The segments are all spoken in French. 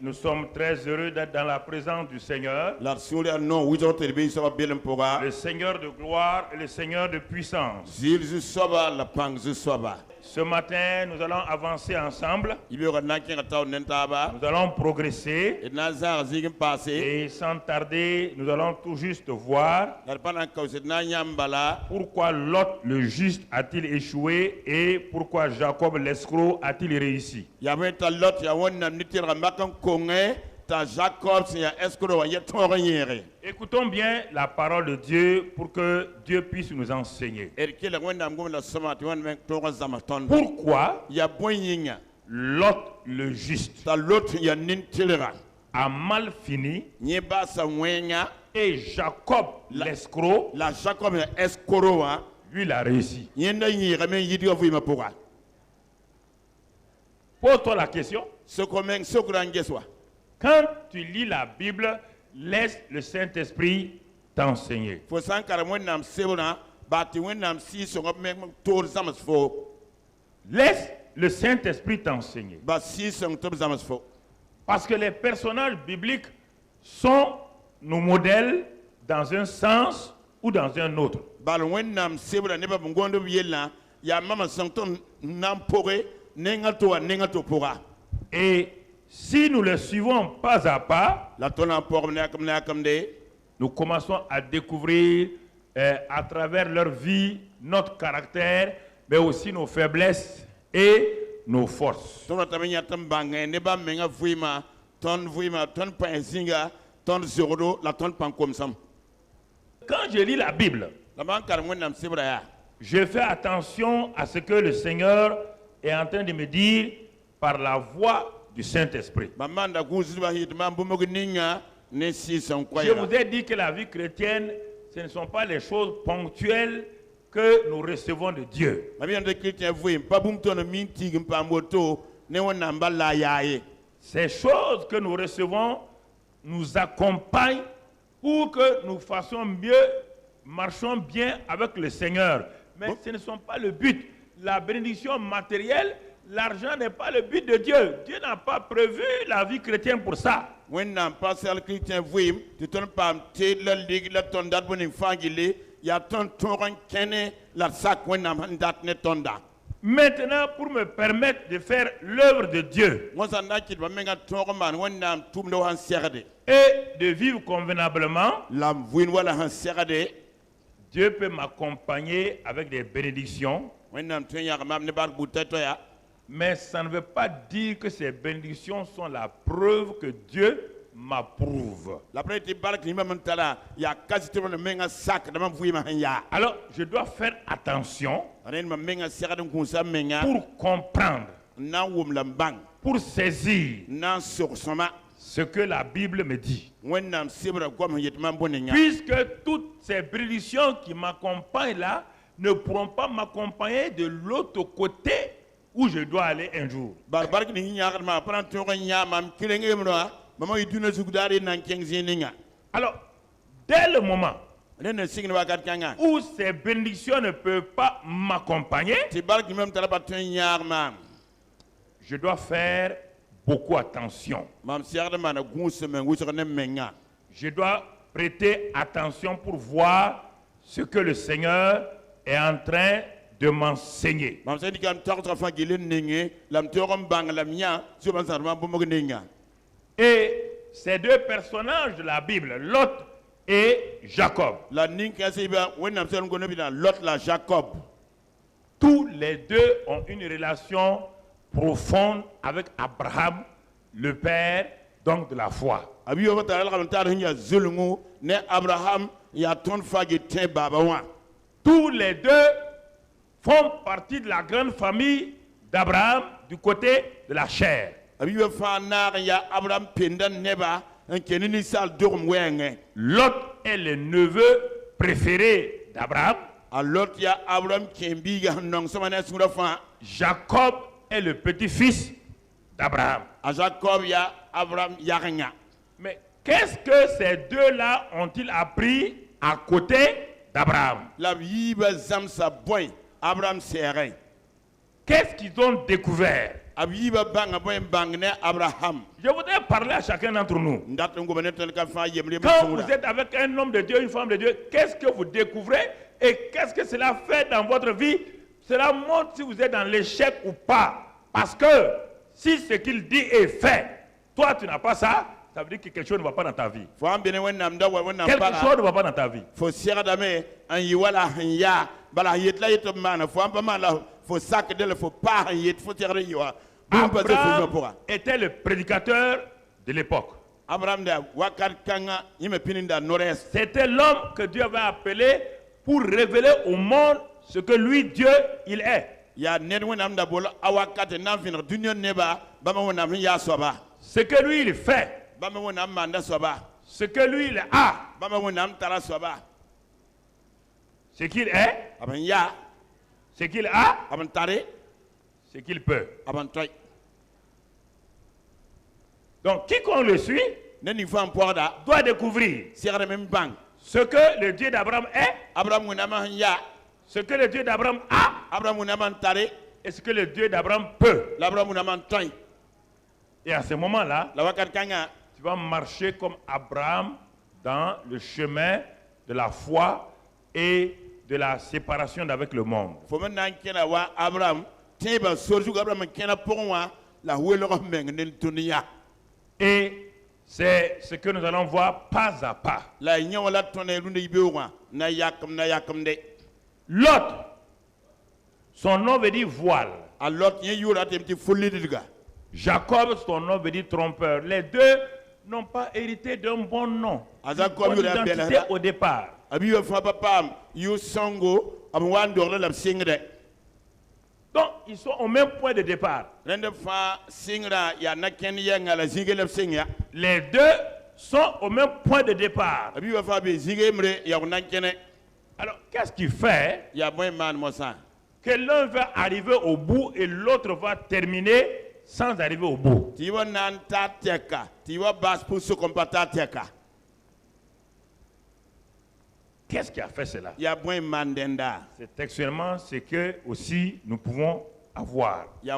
nous sommes très heureux d'être dans la présence du Seigneur, le Seigneur de gloire et le Seigneur de puissance. Ce matin, nous allons avancer ensemble, nous allons progresser et sans tarder, nous allons tout juste voir pourquoi Lot le juste a-t-il échoué et pourquoi Jacob l'escroc a-t-il réussi. Écoutons bien la parole de Dieu pour que Dieu puisse nous enseigner. Pourquoi Lot le juste a mal fini et Jacob l'escroc, lui, il a réussi. Pose-toi la question. Quand tu lis la Bible, laisse le Saint-Esprit t'enseigner. Laisse le Saint-Esprit t'enseigner. Parce que les personnages bibliques sont nos modèles dans un sens ou dans un autre. Et si nous les suivons pas à pas, nous commençons à découvrir à travers leur vie notre caractère, mais aussi nos faiblesses et nos forces. Quand je lis la Bible, je fais attention à ce que le Seigneur est en train de me dire par la voix du Saint-Esprit. Je vous ai dit que la vie chrétienne, ce ne sont pas les choses ponctuelles que nous recevons de Dieu. Ces choses que nous recevons nous accompagnent pour que nous fassions mieux, marchons bien avec le Seigneur. Mais ce ne sont pas le but. La bénédiction matérielle, l'argent n'est pas le but de Dieu. Dieu n'a pas prévu la vie chrétienne pour ça. Maintenant, pour me permettre de faire l'œuvre de Dieu et de vivre convenablement, Dieu peut m'accompagner avec des bénédictions. Mais ça ne veut pas dire que ces bénédictions sont la preuve que Dieu m'approuve. Alors, je dois faire attention pour comprendre, pour saisir ce que la Bible me dit. Puisque toutes ces bénédictions qui m'accompagnent là ne pourront pas m'accompagner de l'autre côté où je dois aller un jour. Alors, dès le moment où ces bénédictions ne peuvent pas m'accompagner, je dois faire beaucoup attention. Je dois prêter attention pour voir ce que le Seigneur est en train de m'enseigner. Et ces deux personnages de la Bible, Lot et Jacob, tous les deux ont une relation profonde avec Abraham, le père donc de la foi. Tous les deux font partie de la grande famille d'Abraham du côté de la chair. Lot est le neveu préféré d'Abraham. Jacob est le petit-fils d'Abraham. Mais qu'est-ce que ces deux-là ont-ils appris à côté d'Abraham? Qu'est-ce qu'ils ont découvert? abiba banga boy bangne Abraham. Je voudrais parler à chacun d'entre nous. Ndat ngomene tel ka fa yemle Quand vous êtes avec un homme de Dieu, une femme de Dieu, qu'est-ce que vous découvrez et qu'est-ce que cela fait dans votre vie? Cela montre si vous êtes dans l'échec ou pas. Parce que si ce qu'il dit est fait, toi tu n'as pas ça, ça veut dire que quelque chose ne va pas dans ta vie. Quelque chose ne va pas dans ta vie. Faut sira dame an yiwala ya bala yetla yeto mana faut pas mal faut sac de le faut pas yet faut tirer yiwa. Abraham était le prédicateur de l'époque. C'était l'homme que Dieu avait appelé pour révéler au monde ce que lui, Dieu, il est. Ce que lui, il fait. Ce que lui, il a. Ce qu'il est. Ce qu'il a. Ce qu'il peut. Donc, quiconque le suit doit découvrir ce que le Dieu d'Abraham est, ce que le Dieu d'Abraham a, et ce que le Dieu d'Abraham peut. Et à ce moment-là, tu vas marcher comme Abraham dans le chemin de la foi et de la séparation d'avec le monde. Et c'est ce que nous allons voir pas à pas. Lot, son nom veut dire voile. Jacob, son nom veut dire trompeur. Les deux n'ont pas hérité d'un bon nom, d'une bonne identité au départ. Donc, ils sont au même point de départ. Les deux sont au même point de départ. Alors, qu'est-ce qui fait que l'un va arriver au bout et l'autre va terminer sans arriver au bout? Qu'est-ce qui a fait cela? C'est textuellement ce que aussi nous pouvons avoir. Ce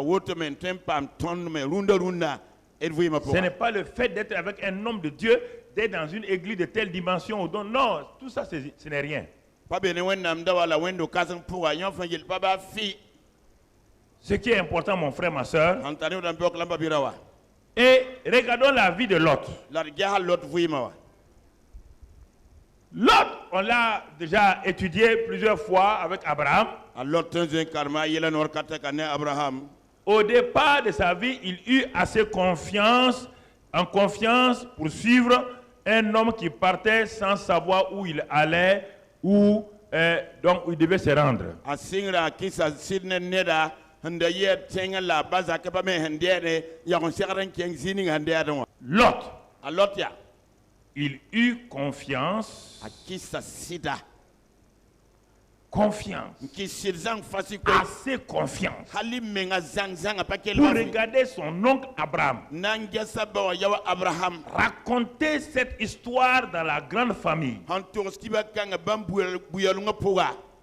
n'est pas le fait d'être avec un homme de Dieu, d'être dans une église de telle dimension. Non, tout ça, ce n'est rien. Ce qui est important, mon frère, ma soeur, et regardons la vie de Lot. Lot, on l'a déjà étudié plusieurs fois avec Abraham. Au départ de sa vie, il eut assez confiance pour suivre un homme qui partait sans savoir où il allait, donc où il devait se rendre. Lot, il eut confiance. Assez confiance pour regarder son oncle Abraham raconter cette histoire dans la grande famille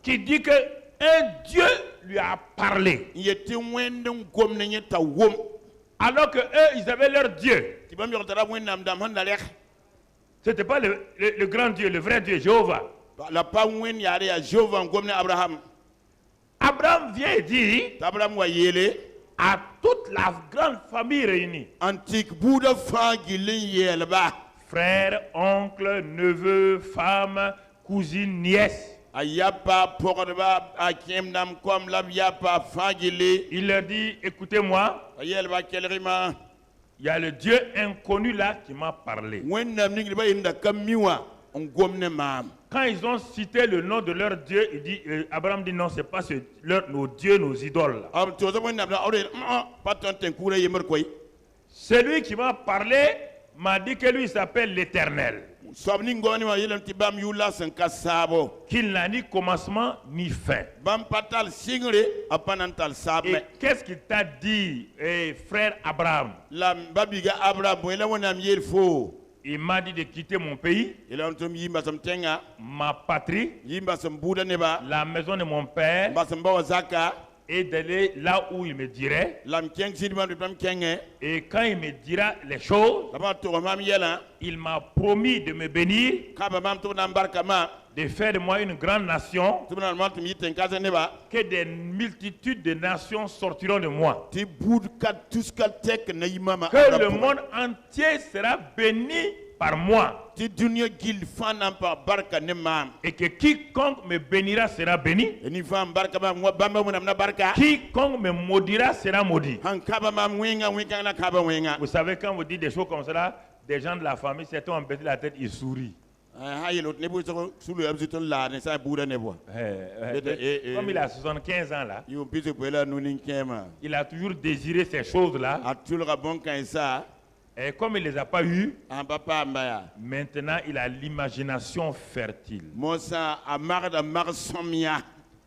qui dit que un Dieu lui a parlé alors que eux ils avaient leur Dieu. C'était pas le grand Dieu, le vrai Dieu, Jéhovah. Abraham vient et dit à toute la grande famille réunie, frères, oncles, neveux, femmes, cousines, nièces, il leur dit, écoutez-moi, il y a le Dieu inconnu là qui m'a parlé. Quand ils ont cité le nom de leur Dieu, Abraham dit non, ce n'est pas nos dieux, nos idoles. Celui qui m'a parlé m'a dit que lui s'appelle l'Éternel. Qu'il n'a ni commencement ni fin. Et qu'est-ce qu'il t'a dit, frère Abraham? Il m'a dit de quitter mon pays, ma patrie, la maison de mon père, et d'aller là où il me dirait. lam keng sidman du pam kenge Et quand il me dira les choses, laba to mam yela il m'a promis de me bénir, ka ba mam to na barka ma de faire de moi une grande nation, to na mam to yiten kaza ne ba que des multitudes de nations sortiront de moi. ti bud ka tuska tek na yimama Que le monde entier sera béni par moi. ti dunya gil fanam pa barka ne mam Et que quiconque me bénira sera béni. ni fam barka ma ngwa bamba munam na barka Quiconque me maudira sera maudit. han ka ba mam winga winga na ka ba winga Vous savez, quand vous dites des choses comme cela, des gens de la famille, certains ont baissé la tête, ils sourient. ha yelo ne bu so sulu abziton la ne sa buda ne bo Comme il a 75 ans là, yu pise ko la nu nin kema il a toujours désiré ces choses-là. atul ga bon kan sa Et comme il ne les a pas eues, an papa mbaya maintenant il a l'imagination fertile. Mosa amarda marsomia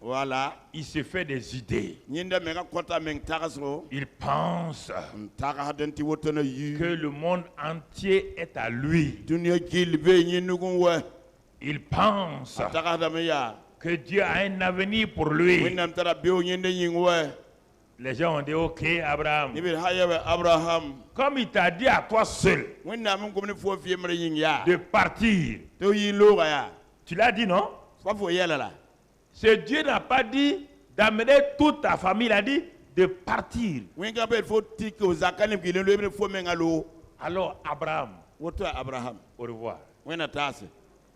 voilà Il se fait des idées. nyinda me ga kota men taraso Il pense tara denti wotona yu que le monde entier est à lui. dunya gilbe nyinugun wa Il pense tara da me ya que Dieu a un avenir pour lui. winam tara be nyinde yingwa Les gens ont dit, ok, Abraham. nibi hayawe abraham Comme il t'a dit à toi seul winam ngum ne fo fi mre ying ya de partir, to yi lo ga ya tu l'as dit, non? fa fo yela la Ce Dieu n'a pas dit d'amener toute ta famille, il a dit de partir. winga be fo tiko zakane gile lo be fo mengalo Alors, Abraham, woto abraham au revoir. wena tase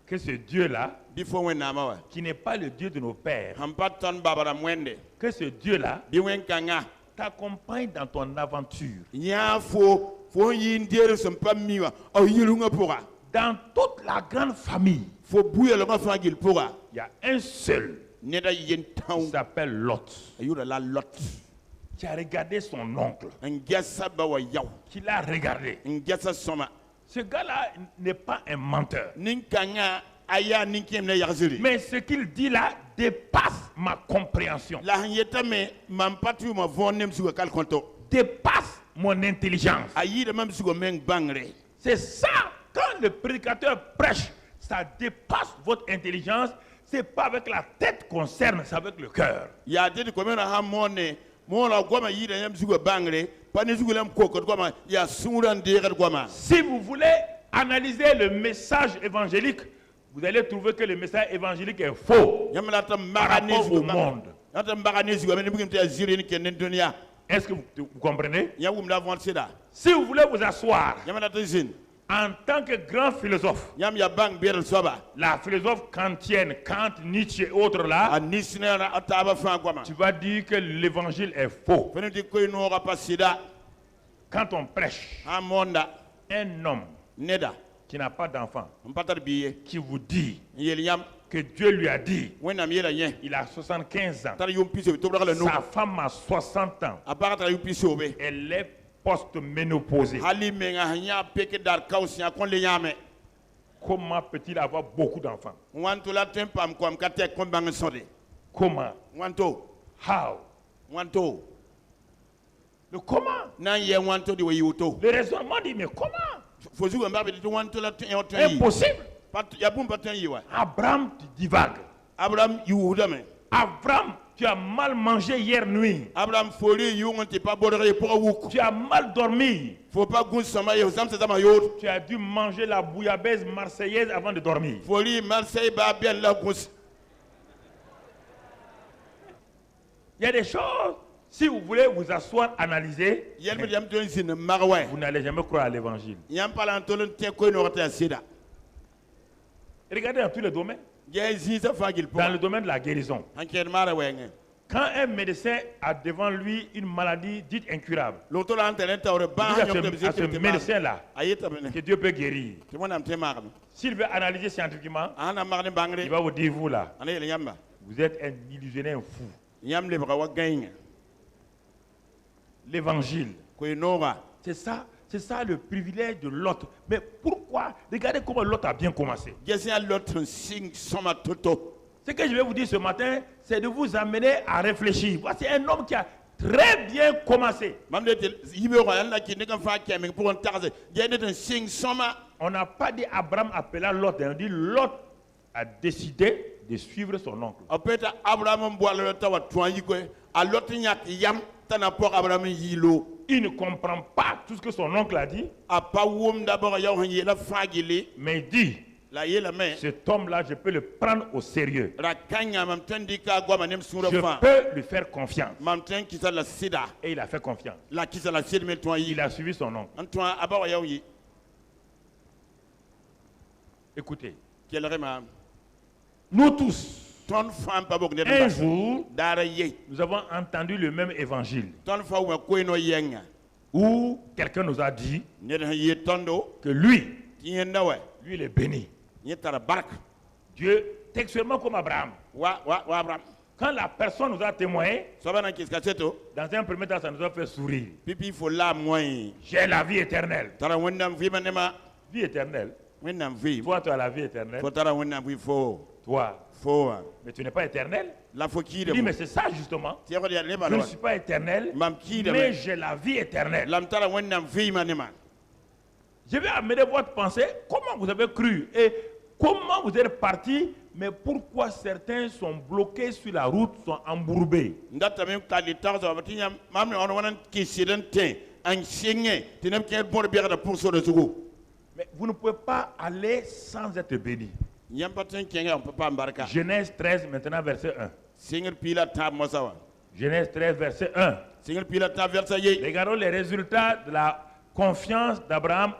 Que ce Dieu-là, bi fo wena ma wa qui n'est pas le Dieu de nos pères, ham paton babara mwende que ce Dieu-là bi wen kanga t'accompagne dans ton aventure. nya fo yin diere som pamiwa o yilunga pora Dans toute la grande famille, fo buya lo fa gil pora il y a un seul neda yen qui taw s'appelle Lot, ayura la lot qui a regardé son oncle, ngessa ba wa yaw qui l'a regardé. ngessa soma Ce gars-là n'est pas un menteur. nin kanga aya nin kem na yaziri Mais ce qu'il dit là dépasse ma compréhension, la yeta me mam patu ma vonem su kal konto dépasse mon intelligence. ayi de mam su men bangre C'est ça, quand le prédicateur prêche, ça dépasse votre intelligence. C'est pas avec la tête qu'on cerne, c'est avec le cœur. ya de ko mena ha mone mo la goma yi de yam su bangre pani su lam ko ko goma ya suran de goma Si vous voulez analyser le message évangélique, vous allez trouver que le message évangélique est faux yamla tam par magani rapport su au monde. tam magani su men bugim te ziri ni ken dunya Est-ce que vous comprenez? ya wum la vont seda Si vous voulez vous asseoir yamla ta zin en tant que grand philosophe, yam ya bang bier soba la philosophe kantienne, Kant, Nietzsche et autres là, anisna na ataba fa goma tu vas dire que l'évangile est faux. fene di koy no ga pasida Quand on prêche, ha monda un homme neda qui n'a pas d'enfant, mpatar biye qui vous dit yel yam que Dieu lui a dit, wena mi yela yen il a 75 ans, tar yum piso to bra no sa femme a 60 ans, apara tar yum piso be elle est post-ménopausée. hali menga nya peke dar kausia kon le nyame Comment peut-il avoir beaucoup d'enfants? wanto la tempam kom kate kon bang sonde Comment? wanto How? wanto Le comment? nan ye wanto di wayuto Le raisonnement dit, mais comment? fo zugo mbabe di wanto la ten Impossible. pat ya bum paten yiwa Abraham, tu divagues. abraham yuhuda me Abraham, tu as mal mangé hier nuit. abraham foli yungon te pa bodere pour wuk Tu as mal dormi. faut pas gun sama ye zam sama yot Tu as dû manger la bouillabaisse marseillaise avant de dormir. foli marseille ba bien la gus Il y a des choses, si vous voulez vous asseoir, analyser, yel me yam ton sin marwa vous n'allez jamais croire à l'évangile. yam palan tolon te ko no ta sida Regardez dans tous les domaines. ye ziza fagil pour Dans le domaine de la guérison. anker mara wenge Quand un médecin a devant lui une maladie dite incurable, l'auto la internet tawre il ba dit à nyom ce, à ce médecin-là ayeta me que Dieu peut guérir. te mon am te marme S'il veut analyser scientifiquement, ana marne il bangre va vous dire, vous là, ana yel yamba vous êtes un illusionnaire, un fou. yam le bra wa gagne L'évangile, ko nora c'est ça le privilège de Lot. Mais pourquoi? Regardez comment Lot a bien commencé. gesia l'autre sing soma toto Ce que je vais vous dire ce matin, c'est de vous amener à réfléchir. Voici un homme qui a très bien commencé. mam de yibe ko yalla ki ne kan fa kemi pour on tarze je de sing soma On n'a pas dit Abraham appela Lot, on dit Lot a décidé de suivre son oncle. apeta abraham boile tawa toyi ko a l'autre nyak yam tana pour Abraham yilo. Il ne comprend pas tout ce que son oncle a dit. A pas wum d'abord ya on yela fagili. Mais il dit, La yela main. cet homme-là, je peux le prendre au sérieux. La kanya mam tandika gwa manem sura Je fa. peux lui faire confiance. Mam tan kisa la sida. Et il a fait confiance. La kisa la sida mel toi yi. Il a suivi son oncle. Antoine abawa ya yi. Écoutez, Quel rema. nous tous, Ton femme pas bok ne un jour, dara yi. nous avons entendu le même évangile Ton fa wa ko no yenga. où quelqu'un nous a dit Ne yi tondo. que lui, Tienda wa. lui, il est béni. Ni tara bark. Dieu, textuellement comme Abraham. Wa Abraham. Quand la personne nous a témoigné, Sobana kiska seto. dans un premier temps, ça nous a fait sourire. Pipi fo la moy. J'ai la vie éternelle. Tara wonnam fi manema. Vie éternelle. Wonnam fi. Toi, tu as la vie éternelle. Fo tara wonnam fi fo. Toi. Fo. Mais tu n'es pas éternel. La fo ki de. Il dit, mais c'est ça justement. Tiens ko dia ne ba Je ne lo. suis pas éternel, Mam ki de. mais j'ai la vie éternelle. Lam tara wonnam fi manema. Je vais amener votre pensée. Comment vous avez cru et comment vous êtes parti, mais pourquoi certains sont bloqués sur la route, sont embourbés? Ndata même kali tarzo batinya mam on wonan ki sidente an singe tinam ke bon biara da pour so de sugu. Mais vous ne pouvez pas aller sans être béni. Nyam patin kenga on peut pas embarquer. Genèse 13, maintenant verset 1. Singer pila ta mosawa. Genèse 13, verset 1. Singer pila ta versa ye. Regardons les résultats de la confiance d'Abraham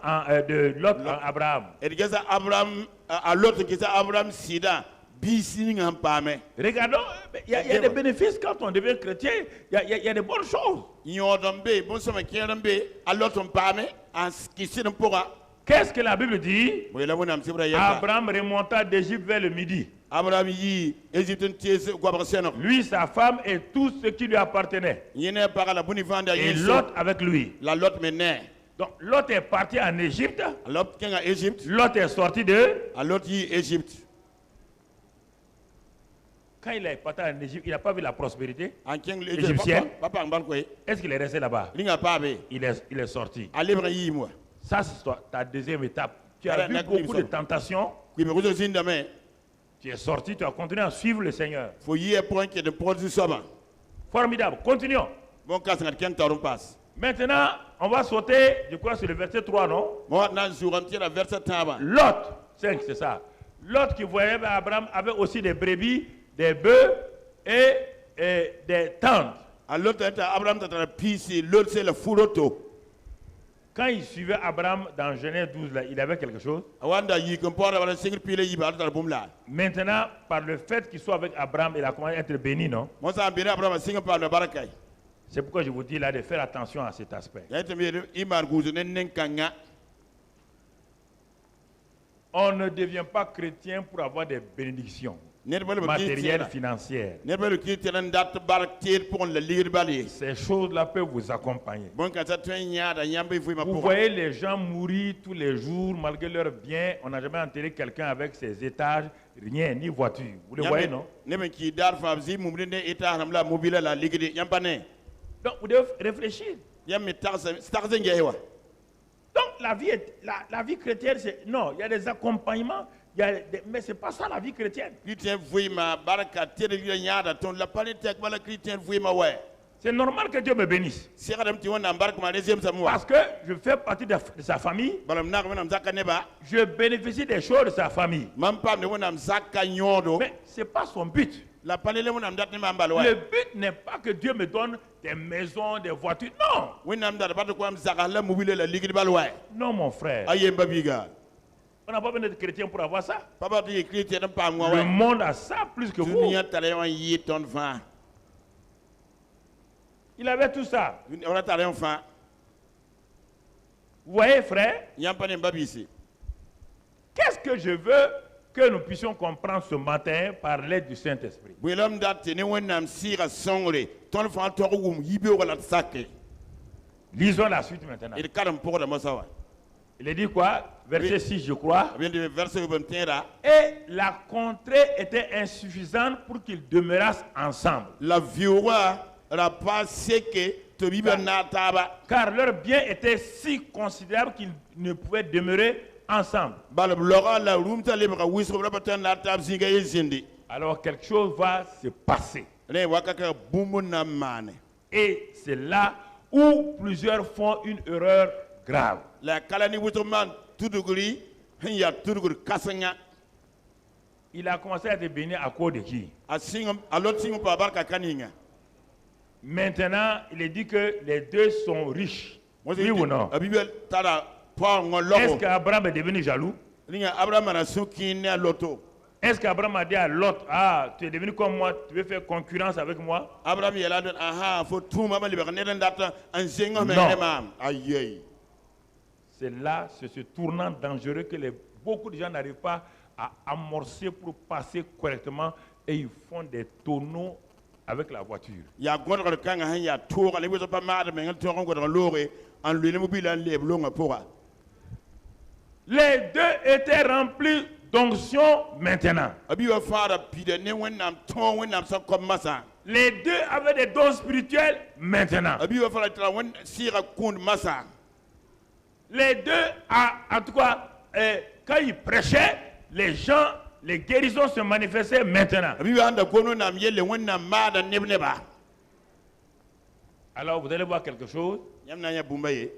de Lot en Abraham. Et gesa Abraham à l'autre qui ça Abraham sida bising en pame. Regardons, il y a des bénéfices quand on devient chrétien, il y a des bonnes choses. Nyodombe bon sama kierambe à l'autre pame en qui c'est pour. Qu'est-ce que la Bible dit? Abraham Abraham remonta d'Égypte vers le midi. Abraham yi Égypte tiese quoi barceno. Lui, sa femme et tout ce qui lui appartenait. Yene par la bonne vente Et Lot avec lui. la Lot mené. Donc Lot est parti en Égypte. Lot kenga Égypte. Lot est sorti de... À l'autre yi Égypte. Quand il est parti en Égypte, il n'a pas vu la prospérité En keng égyptienne. Papa en quoi. Est-ce qu'il est resté là-bas? Linga pabe. Il est sorti. Allez yi moi. Ça, c'est ta deuxième étape. Tu as Voilà, vu d'accord, beaucoup il de tentations. Qui me rejoint demain. Tu es sorti, tu as continué à suivre le Seigneur. Faut y point que de produit soba. Formidable. Continuons. Bon cas ngat ken tarum passe. Maintenant, on va sauter, je crois, sur le verset 3, non? Moi nan sur un la verset taba. Lot, 5, c'est ça. Lot qui voyait Abraham avait aussi des brebis, des bœufs et des tentes. À l'autre Abraham tata pisi l'autre c'est le furoto. Quand il suivait Abraham dans Genèse 12, là, il avait quelque chose. Awanda yi compare wala singir pile yi ba tata bumla. Maintenant, par le fait qu'il soit avec Abraham, il a commencé à être béni, non? Moi ça bien Abraham singir par le barakay. C'est pourquoi je vous dis là de faire attention à cet aspect. On ne devient pas chrétien pour avoir des bénédictions matérielles, financières. Ces choses-là peuvent vous accompagner. Vous voyez les gens mourir tous les jours malgré leurs biens. On n'a jamais enterré quelqu'un avec ses étages, rien, ni voiture. Vous le voyez, non? Donc vous devez réfléchir. Donc la vie chrétienne, c'est... Non, il y a des accompagnements, mais ce n'est pas ça la vie chrétienne. C'est normal que Dieu me bénisse. Parce que je fais partie de sa famille. Je bénéficie des choses de sa famille. Mais ce n'est pas son but. Le but n'est pas que Dieu me donne des maisons, des voitures. Non. Non, mon frère. On n'a pas besoin d'être chrétien pour avoir ça. Le monde a ça plus que vous. Il avait tout ça. Vous voyez, frère, qu'est-ce que je veux que nous puissions comprendre ce matin par l'aide du Saint-Esprit? Lisons la suite maintenant. Il est dit quoi? Verset 6, je crois. Et la contrée était insuffisante pour qu'ils demeurassent ensemble. Car leurs biens étaient si considérables qu'ils ne pouvaient demeurer ensemble. Alors quelque chose va se passer. ne wakaka bumu na mane Et c'est là où plusieurs font une erreur grave. la kala ni wuto man tuduguri hinya tuduguri kasanga Il a commencé à te bénir à cause de qui? asingam alot singam pa barka kaninga Maintenant, il est dit que les deux sont riches. Oui ou non? abibel tara pa ngolo Est-ce qu'Abraham est devenu jaloux? linga abraham na suki ne loto Est-ce qu'Abraham a dit à Lot, ah, tu es devenu comme moi, tu veux faire concurrence avec moi? abraham yela don aha fo tuma ba libe ne data an zinga me Non. ne mam ayey C'est là, c'est ce tournant dangereux que beaucoup de gens n'arrivent pas à amorcer pour passer correctement et ils font des tonneaux avec la voiture. ya gonda kanga hanya tora le wuto pa ma de ngal to ngo lore an lui ne mobile an le blonga pora Les deux étaient remplis d'onction maintenant. abiwa fara pide ne wonnam ton wonnam sa comme masa Les deux avaient des dons spirituels maintenant. abiwa fara tra won sira kund masa Les deux, en tout cas, quand ils prêchaient, les gens, les guérisons se manifestaient maintenant. abiwa anda kono nam yelle wonnam mada nebneba Alors vous allez voir quelque chose. yamna ya bumbaye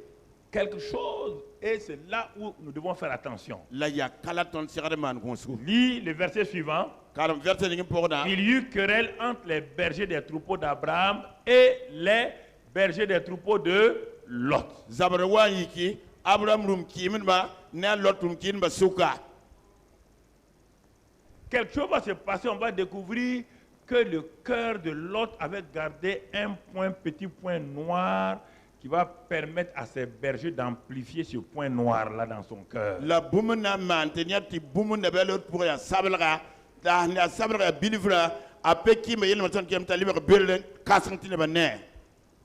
Quelque chose, et c'est là où nous devons faire attention. la ya kala ton sira man gonsu Lis le verset suivant. kalam verse ni porda Il y eut querelle entre les bergers des troupeaux d'Abraham et les bergers des troupeaux de Lot. zabre wa yiki abraham rum kimin ba ne lotum kin ba suka Quelque chose va se passer, on va découvrir que le cœur de Lot avait gardé un petit point noir qui va permettre à ses bergers d'amplifier ce point noir-là dans son cœur. la bumna man tenyati bumna belot pour ya sablga da na sablga bilivra apeki me yelma ton kem talibe belen kasantine ba ne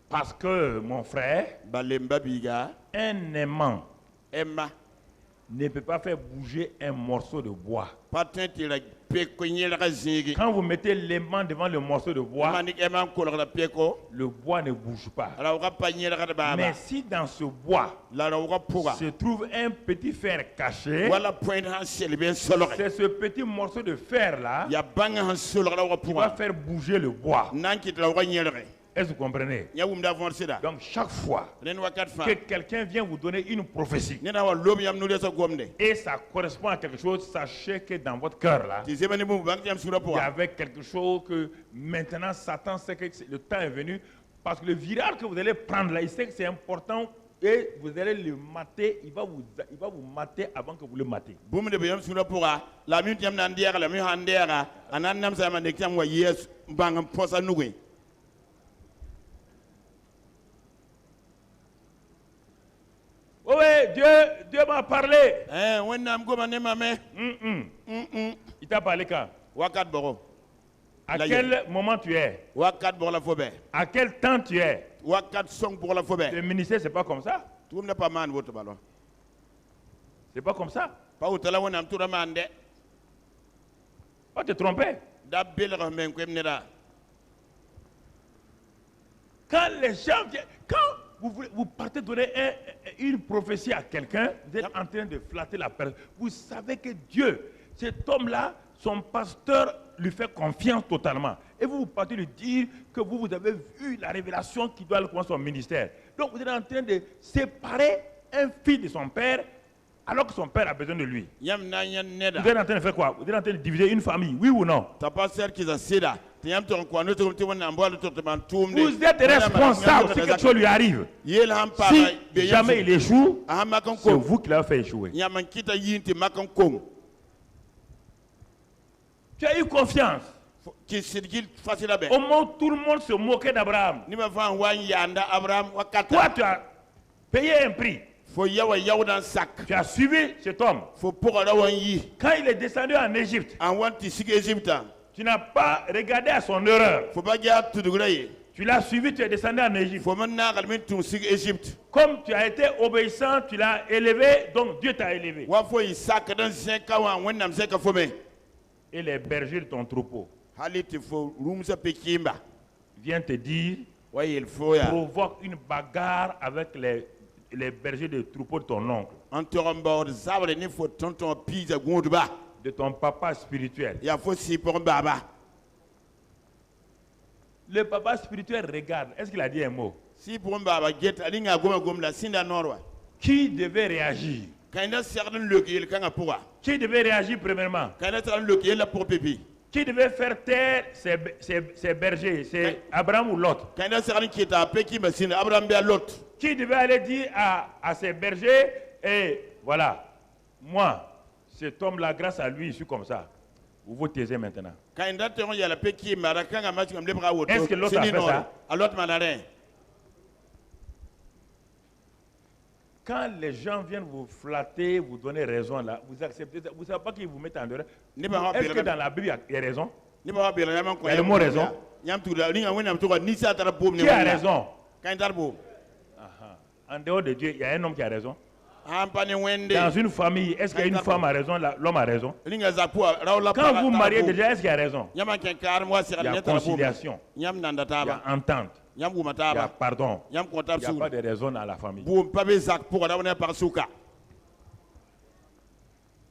Parce que, mon frère, balemba biga un aimant emma ne peut pas faire bouger un morceau de bois. patenti la peko nyela zingi Quand vous mettez l'aimant devant le morceau de bois, manik emma ko la peko le bois ne bouge pas. ala ka panyela ka baba Mais si dans ce bois la ka puga se trouve un petit fer caché, wala point han sel ben solo c'est ce petit morceau de fer-là ya banga han solo ka qui va puga faire bouger le bois. nanki la ka nyela Est-ce que vous comprenez? ya wum da von sida Donc chaque fois len wakat fa que quelqu'un vient vous donner une prophétie nena wa lobi yam nude sa gomde et ça correspond à quelque chose, sachez que dans votre cœur là, ti sebani bu bang yam sura il y puga avait quelque chose que maintenant Satan sait que le temps est venu parce que le virage que vous allez prendre là, il sait que c'est important et vous allez le mater, il va vous mater avant que vous le matez. bum de yam sura puga la mi yam nan diara la mi han diara anan nam sa man de kyam wa yes bang posa nugui Oh oui, Dieu m'a parlé. wonnam goma ne mame Il t'a parlé quand? wakat bogo À Là, quel moment tu es? wakat bogo la fobe À quel temps tu es? wakat song pour la fobe Le ministère, c'est pas comme ça. tout ne pas man woto balo C'est pas comme ça. pa utala wonnam tura mande Pas te tromper. da belra men ko emneda Quand les gens viennent, quand vous partez donner une prophétie à quelqu'un, vous êtes en train de flatter la personne. Vous savez que Dieu, cet homme-là, son pasteur lui fait confiance totalement. Et vous partez lui dire que vous avez vu la révélation qui doit commencer son ministère. Donc vous êtes en train de séparer un fils de son père alors que son père a besoin de lui. yam na yan neda Vous êtes en train de faire quoi? Vous êtes en train de diviser une famille, oui ou non? ta pas ser ki za sida ti yam to ko no to ti wonnam bo to to man tumde Vous êtes responsable si quelque chose lui arrive. yel ham pa Si jamais il échoue, ahama kan c'est ko vous qui l'avez fait échouer. yaman kita yinti makan ko Tu as eu confiance. ki sidgil fasila be Au moment où tout le monde se moquait d'Abraham, ni ma fan wan yanda abraham wakata toi tu as payé un prix. fo yawa yawdan sak Tu as suivi cet homme. fo pogora wan yi Quand il est descendu en Égypte, an wanti sig egypta tu n'as pas regardé à son erreur. fo ba ja tudugraye Tu l'as suivi, tu es descendu en Égypte. fo man nagal min tum sig egypte Comme tu as été obéissant, tu l'as élevé, donc Dieu t'a élevé. wa fo yi sak dan zeka wan wonnam zeka fo me Et les bergers de ton troupeau haliti fo rumsa pekimba viennent te dire, wa yel fo ya provoque une bagarre avec les bergers de troupeau de ton oncle, an toromba zabre ni fo tonton pizza gonduba de ton papa spirituel. ya fo si pour baba Le papa spirituel regarde. Est-ce qu'il a dit un mot? Si pour baba get alinga goma gomla sinda norwa. Qui devait réagir? Kaina serdan le ki kanga pourra. Qui devait réagir premièrement? Kaina serdan le ki la pour pipi. Qui devait faire taire ses bergers? C'est Abraham ou Lot? Kaina serdan qui ta pe qui mesine Abraham be Lot. Qui devait aller dire à ses bergers, et voilà, moi, cet homme-là, grâce à lui, je suis comme ça. Vous vous taisez maintenant. Est-ce que l'autre a fait ça? Quand les gens viennent vous flatter, vous donner raison là, vous acceptez ça. Vous ne savez pas qu'ils vous mettent en dehors. Est-ce que dans la Bible, il y a raison? Il y a le mot raison. Qui a raison? En dehors de Dieu, il y a un homme qui a raison. Dans une famille, est-ce qu'il y a une femme a raison, l'homme a raison? Quand vous mariez déjà, est-ce qu'il y a raison? Il y a conciliation, il y a entente, il y a pardon, il n'y a pas de raison dans la famille.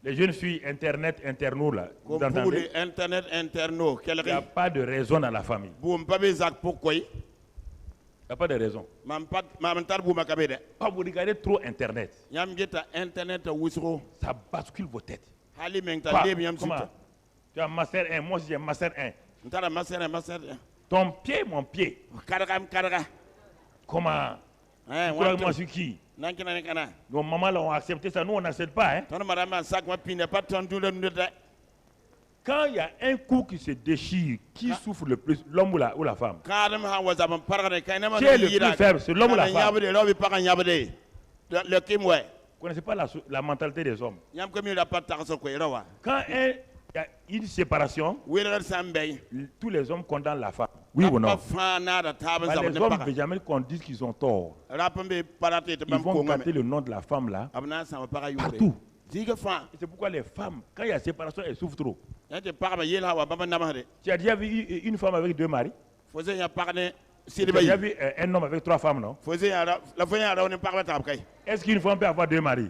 Les jeunes filles, Internet, interno, là, vous entendez? Il n'y a pas de raison dans la famille. Il n'y a pas de raison. Quand vous regardez trop Internet, ça bascule vos têtes. Comment? Tu as Master 1, moi aussi j'ai Master 1. Ton pied, mon pied. Comment? Moi je suis qui? Nos mamans l'ont accepté ça, nous on n'accepte pas. Hein? Quand il y a un coup qui se déchire, qui souffre le plus, l'homme ou la femme? Qui est le plus faible, c'est l'homme ou la femme? Vous ne connaissez pas la mentalité des hommes. Quand il y a une séparation, tous les hommes condamnent la femme. Oui ou non? Les hommes ne veulent jamais qu'on dise qu'ils ont tort. Ils vont gâter le nom de la femme là partout. C'est pourquoi les femmes, quand il y a séparation, elles souffrent trop. Tu as déjà vu une femme avec 2 maris? Tu as déjà vu un homme avec 3 femmes, non? Est-ce qu'une femme peut avoir 2 maris?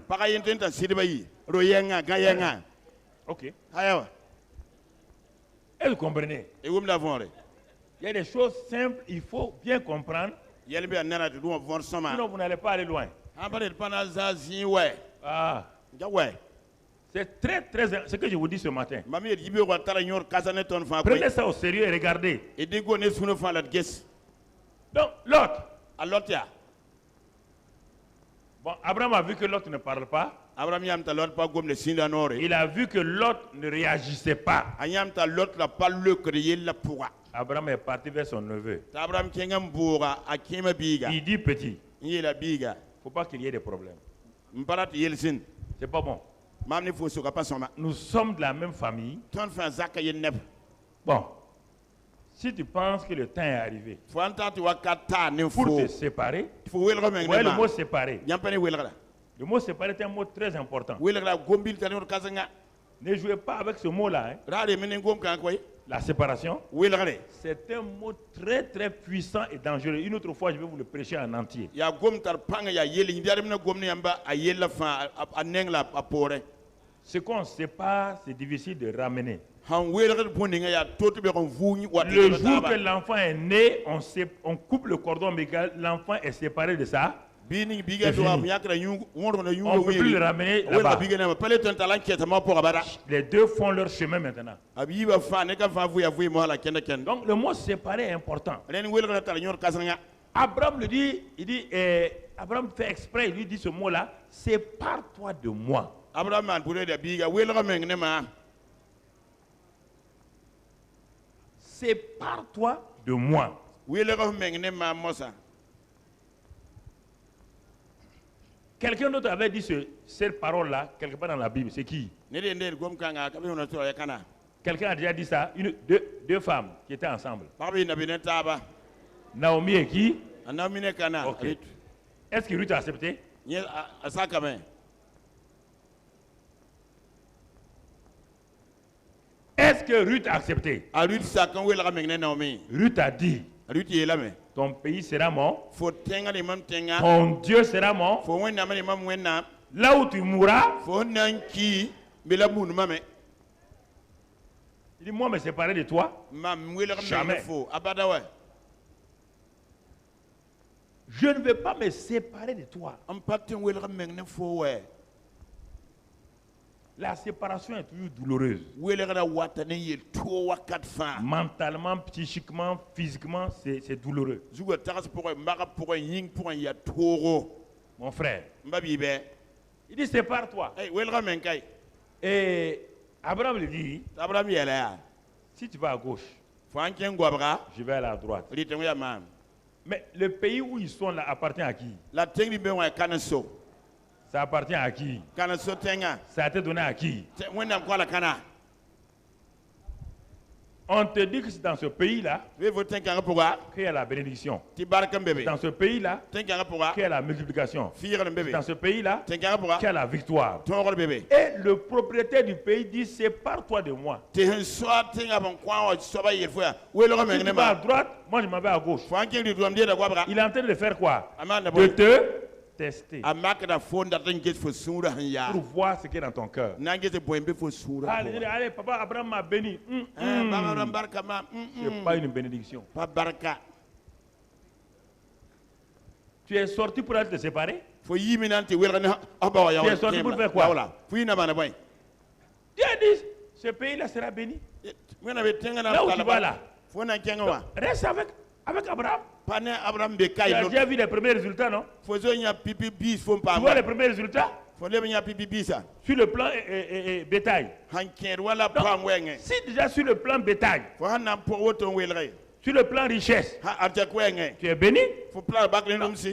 Ok. Est-ce que vous comprenez? Il y a des choses simples, il faut bien comprendre. Sinon, vous n'allez pas aller loin. C'est très, ce que je vous dis ce matin. Prenez ça au sérieux et regardez. Donc, Lot. Bon, Abraham a vu que Lot ne parle pas. Il a vu que Lot ne réagissait pas. Abraham est parti vers son neveu. Il dit petit. Il ne faut pas qu'il y ait des problèmes. C'est pas bon. Nous sommes de la même famille. Bon. Si tu penses que le temps est arrivé pour te séparer, ouais, le mot séparer. Le mot séparer est un mot très important. Ne jouez pas avec ce mot-là. Hein. La séparation, c'est un mot très très puissant et dangereux. Une autre fois, je vais vous le prêcher en entier. Ce qu'on sépare, c'est difficile de ramener. Le jour que l'enfant est né, on coupe le cordon ombilical, l'enfant est séparé de ça. On ne peut plus le ramener là-bas. Les deux font leur chemin maintenant. Donc le mot séparé est important. Abraham le dit, Abraham fait exprès, il lui dit ce mot-là, sépare-toi de moi. Sépare-toi de moi. Quelqu'un d'autre avait dit cette parole-là, quelque part dans la Bible. C'est qui? Quelqu'un a déjà dit ça. Deux femmes qui étaient ensemble. Naomi et qui? Okay. Est-ce que Ruth a accepté? Est-ce que Ruth a accepté? Ruth a dit, ton pays sera mon, ton Dieu sera mon, là où tu mourras. Il dit, moi me séparer de toi, jamais. je ne vais pas me séparer de toi. La séparation est toujours douloureuse. Mentalement, psychiquement, physiquement, c'est douloureux. Mon frère, il dit sépare-toi. Et Abraham lui dit, si tu vas à gauche, je vais aller à droite. Mais le pays où ils sont là appartient à qui? Ça appartient à qui? Ça a été donné à qui? On te dit que c'est dans ce pays-là qu'il y a la bénédiction. Dans ce pays-là qu'il y a la multiplication. Dans ce pays-là qu'il y a la victoire. Et le propriétaire du pays dit, sépare-toi de moi. Si tu vas à droite, moi je m'en vais à gauche. Il est en train de faire quoi? De te tester. Pour voir ce qui est dans ton cœur. Allez, papa Abraham m'a béni. Ce n'est pas une bénédiction. Tu es sorti pour être séparé? Tu es sorti pour faire quoi? Dieu a dit, ce pays-là sera béni. Là où tu vas là, reste avec Abraham. Tu as déjà vu les premiers résultats, non? Tu vois les premiers résultats? Sur le plan bétail. Donc, si déjà sur le plan bétail, sur le plan richesse, tu es béni. Non,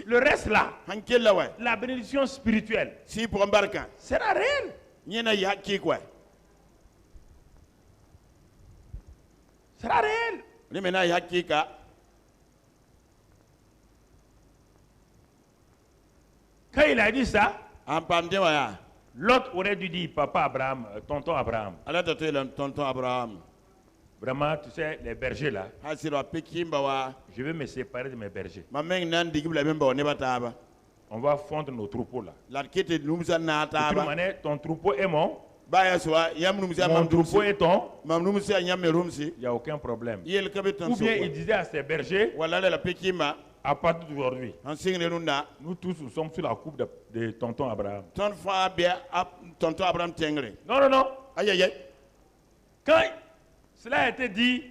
le reste là, la bénédiction spirituelle, sera réelle. Sera réelle. Quand il a dit ça, l'autre aurait dû dire, papa Abraham, tonton Abraham. Vraiment, tu sais, les bergers là, je vais me séparer de mes bergers. On va fondre nos troupeaux là. De toute manière, ton troupeau est mon troupeau est ton. Il n'y a aucun problème. Ou bien il disait à ses bergers, à partir d'aujourd'hui, nous tous nous sommes sur la coupe de tonton Abraham. Non. Quand cela a été dit,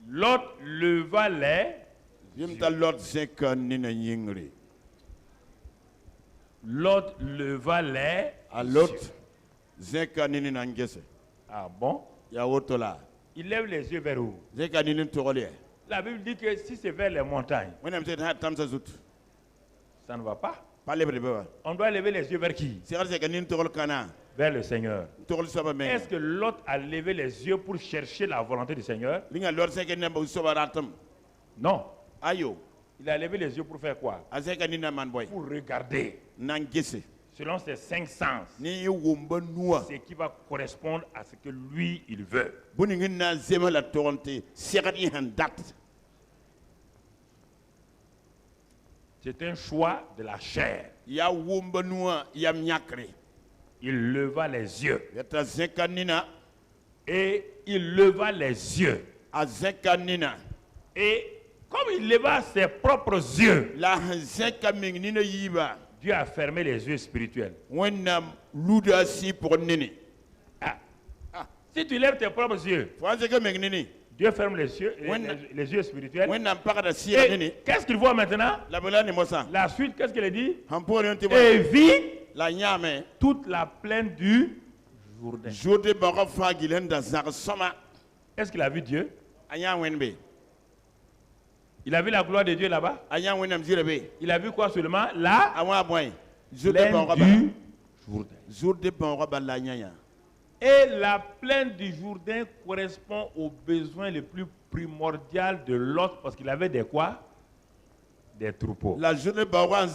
l'autre leva les. L'autre leva les. Ah bon? Il lève les yeux vers où? La Bible dit que si c'est vers les montagnes, ça ne va pas. On doit lever les yeux vers qui? Vers le Seigneur. Est-ce que l'autre a levé les yeux pour chercher la volonté du Seigneur? Non. Il a levé les yeux pour faire quoi? Pour regarder. Selon ses 5 sens. Ce qui va correspondre à ce que lui, il veut. C'est un choix de la chair. Il leva les yeux. Et il leva les yeux. Et comme il leva ses propres yeux, Dieu a fermé les yeux spirituels. Si tu lèves tes propres yeux, Dieu ferme les yeux spirituels. Et qu'est-ce qu'il voit maintenant? La suite, qu'est-ce qu'il dit? Et vit toute la plaine du Jourdain. Est-ce qu'il a vu Dieu? Il a vu la gloire de Dieu là-bas? Il a vu quoi seulement? La plaine du Jourdain. Et la plaine du Jourdain correspond aux besoins les plus primordiaux de l'autre parce qu'il avait des quoi? Des troupeaux. Regardez comment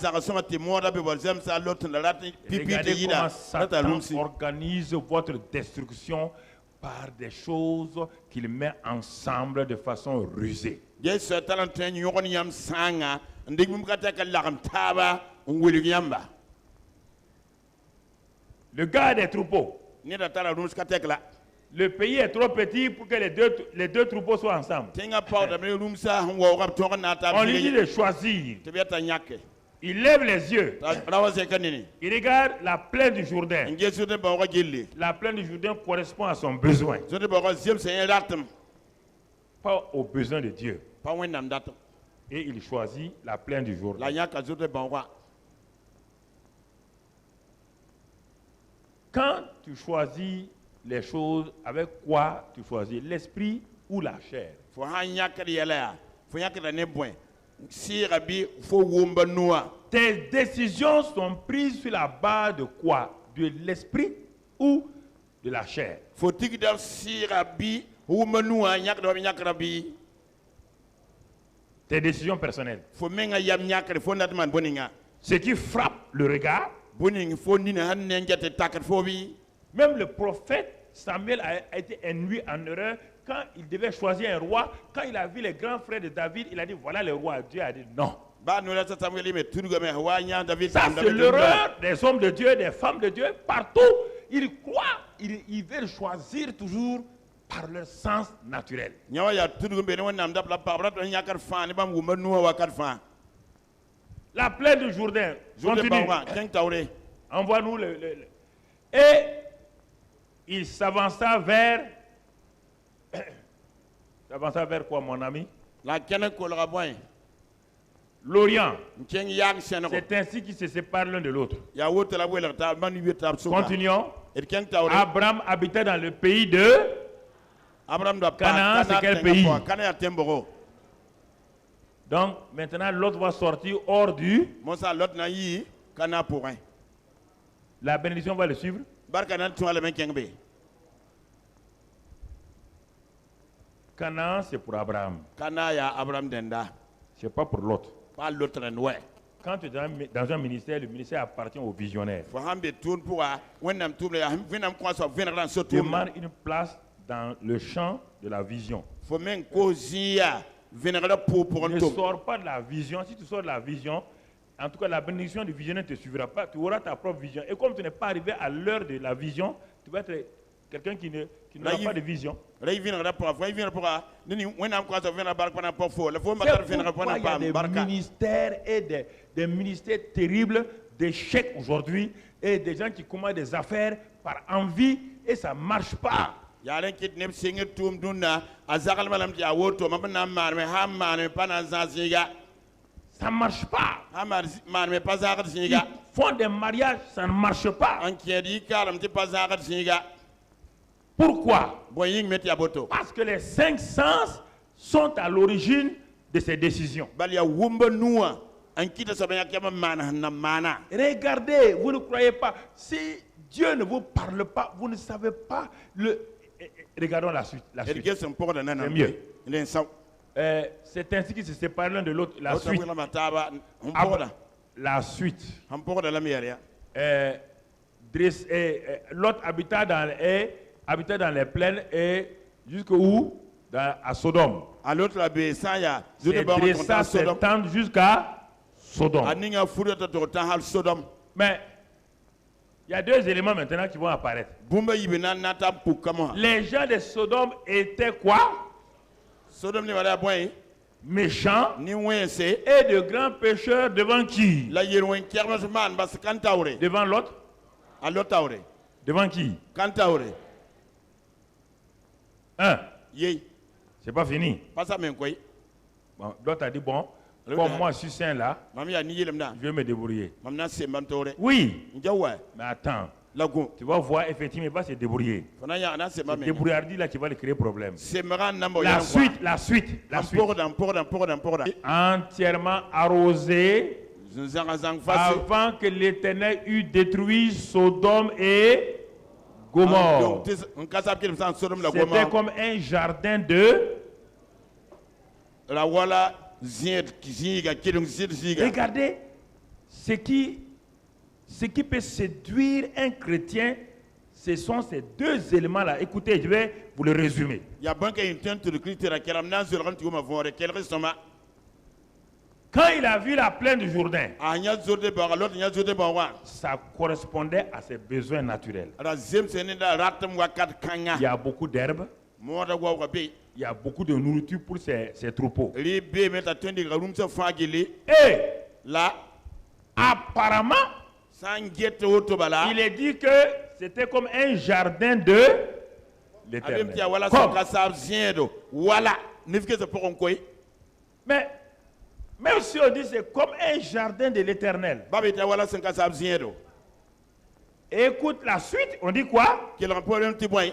Satan organise votre destruction par des choses qu'il met ensemble de façon rusée. Le gars des troupeaux, Le pays est trop petit pour que les deux troupeaux soient ensemble. On lui dit de choisir. Il lève les yeux. Il regarde la plaine du Jourdain. La plaine du Jourdain correspond à son besoin. Pas aux besoins de Dieu. Et il choisit la plaine du Jourdain. Quand tu choisis les choses, avec quoi tu choisis? L'esprit ou la chair? Tes décisions sont prises sur la base de quoi? De l'esprit ou de la chair? Tes décisions personnelles. Ce qui frappe le regard. Même le prophète Samuel a été induit en erreur quand il devait choisir un roi. Quand il a vu les grands frères de David, il a dit voilà le roi. Dieu a dit non. Ça, c'est l'erreur des hommes de Dieu, des femmes de Dieu. Partout, ils croient, ils veulent choisir toujours par leur sens naturel. La plaine du Jourdain. Continue. Envoie-nous Et il s'avança vers... s'avança vers quoi, mon ami? L'Orient. C'est ainsi qu'ils se séparent l'un de l'autre. Continuons. Abraham habitait dans le pays de... Canaan, c'est quel pays? Donc, maintenant, l'autre va sortir hors du... La bénédiction va le suivre. Canaan, c'est pour Abraham. C'est pas pour l'autre. Quand tu es dans un ministère, le ministère appartient aux visionnaires. Demande une place dans le champ de la vision. Ne sors pas de la vision. Si tu sors de la vision, en tout cas, la bénédiction du visionnaire ne te suivra pas. Tu auras ta propre vision. Et comme tu n'es pas arrivé à l'heure de la vision, tu vas être quelqu'un qui n'aura pas de vision. C'est pourquoi il y a des ministères et des ministères terribles, d'échecs aujourd'hui, et des gens qui commandent des affaires par envie et ça ne marche pas. Ça ne marche pas. Ils font des mariages, ça ne marche pas. Pourquoi? Parce que les 5 sens sont à l'origine de ces décisions. Regardez, vous ne croyez pas. Si Dieu ne vous parle pas, vous ne savez pas. Regardons la suite. C'est mieux. C'est ainsi qu'ils se séparent l'un de l'autre. La suite. La suite. L'autre habitait dans les plaines et jusqu'où? À Sodome. C'est dressa ses tentes jusqu'à Sodome. Mais il y a 2 éléments maintenant qui vont apparaître. Les gens de Sodome étaient quoi? Méchants et de grands pécheurs devant qui? Devant l'autre? Devant qui? C'est pas fini. Bon, l'autre a dit bon, comme moi je suis saint là, je vais me débrouiller. Oui, mais attends. Tu vas voir, effectivement, il va se débrouiller. C'est débrouillardi là qui va lui créer problème. La suite. Entièrement arrosé avant que l'Éternel eût détruit Sodome et Gomorrhe. C'était comme un jardin de... Regardez, ce qui peut séduire un chrétien, ce sont ces 2 éléments-là. Écoutez, je vais vous le résumer. Quand il a vu la plaine du Jourdain, a nya zorde ba lot nya zorde ba wa ça correspondait à ses besoins naturels. ra zem sene da ratam wakat kanga Il y a beaucoup d'herbes, moda gwa wa be il y a beaucoup de nourriture pour ses troupeaux. ri be meta tendi ga rum sa fagili Et la apparemment, sangete auto bala il est dit que c'était comme un jardin de abem tia l'Éternel. wala Comme. sa sab ziendo wala nifike se pokon koy Mais même si on dit c'est comme un jardin de l'Éternel. babe tia wala sa sab ziendo Écoute la suite, on dit quoi? qu'il a problème ti boy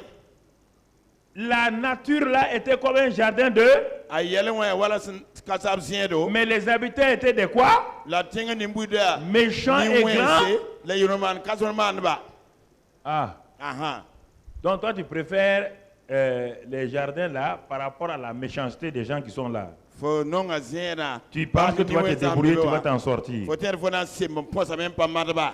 La nature là était comme un jardin de... ayele wa wala sa sab ziendo Mais les habitants étaient des quoi? la tinga ni mbuda Méchants et grands. la yuroman kasonman ba Ah, aha donc toi tu préfères les jardins là par rapport à la méchanceté des gens qui sont là. fo non azena Tu penses que tu vas te débrouiller, tu vas t'en sortir. faut être fona c'est mon poste même pas madba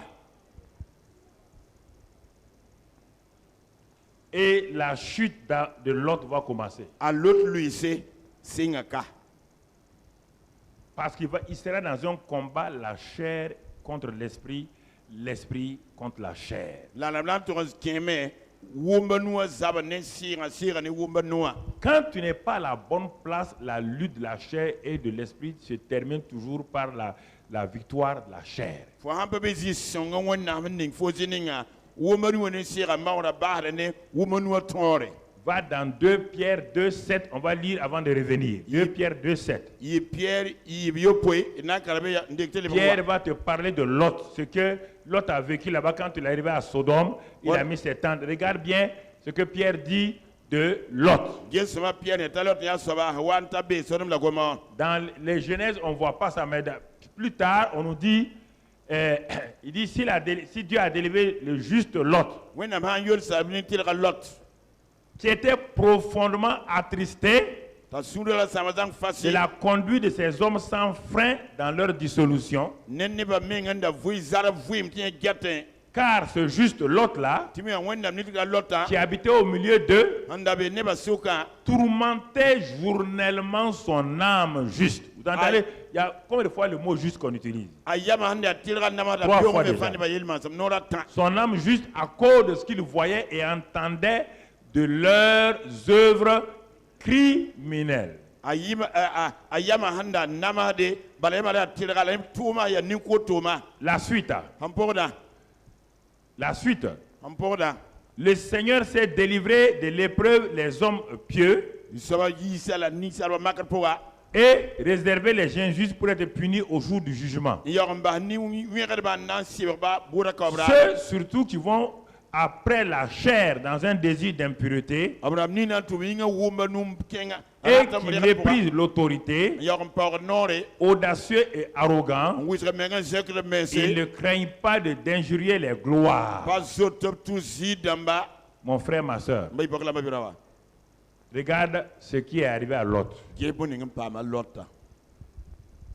Et la chute de Lot va commencer. à l'autre lui c'est singaka Parce qu'il sera dans un combat, la chair contre l'esprit, l'esprit contre la chair. la la to keme wumba nuwa zaba ne sira ni wumba nuwa Quand tu n'es pas à la bonne place, la lutte de la chair et de l'esprit se termine toujours par la victoire de la chair. fo hampa be zi songa wonna ning fo zininga wumba nuwa ne sira mawra bahre ne wumba nuwa tore Va dans 2 Pierre 2, 7, on va lire avant de revenir. 2 Pierre 2, 7. yi pierre yi yopoy na karabe ya ndekte Pierre va te parler de Lot, ce que Lot a vécu là-bas quand il est arrivé à Sodome. Il Ouais. a mis ses tentes. Regarde bien ce que Pierre dit de Lot. gesoma pierre ne talot ya soba wanta be sonum la goma Dans les Genèses, on ne voit pas ça, mais plus tard, on nous dit, il dit, si Dieu a délivré le juste Lot, wena ma yol sabni tilga lot qui était profondément attristé ta sura la samazang de fasi la conduite de ces hommes sans frein dans leur dissolution, nenni ba menganda vui zara vui mtie gatin car ce juste Lot-là, timi wenda nitga lota qui habitait au milieu d'eux, anda be ne ba suka tourmentait journellement son âme juste. Vous entendez? Aïe. Il y a combien de fois le mot juste qu'on utilise? ayama handa tilga nama da 3 biyo fois me déjà. fani ba yelma sam nora tan Son âme juste à cause de ce qu'il voyait et entendait de leurs œuvres criminelles. ayama handa nama de balema da tilga la tuma ya ninko tuma La suite. La suite. hampoda Le Seigneur s'est délivré de l'épreuve les hommes pieux soba yisala ni salwa makar powa et réservé les injustes pour être punis au jour du jugement. yamba ni wi'ad ba nan sibba bura kabra Ceux surtout qui vont après la chair dans un désir d'impureté abram ni nan to winga wumba num kenga et qui méprisent l'autorité, yagam pawr nore audacieux et arrogants, wisra menga zekre ils mese ne craignent pas d'injurier les gloires. pas zotop tu zidamba Mon frère, ma soeur, mbay bokla mabirawa regarde ce qui est arrivé à Lot. geboni pa ma lotta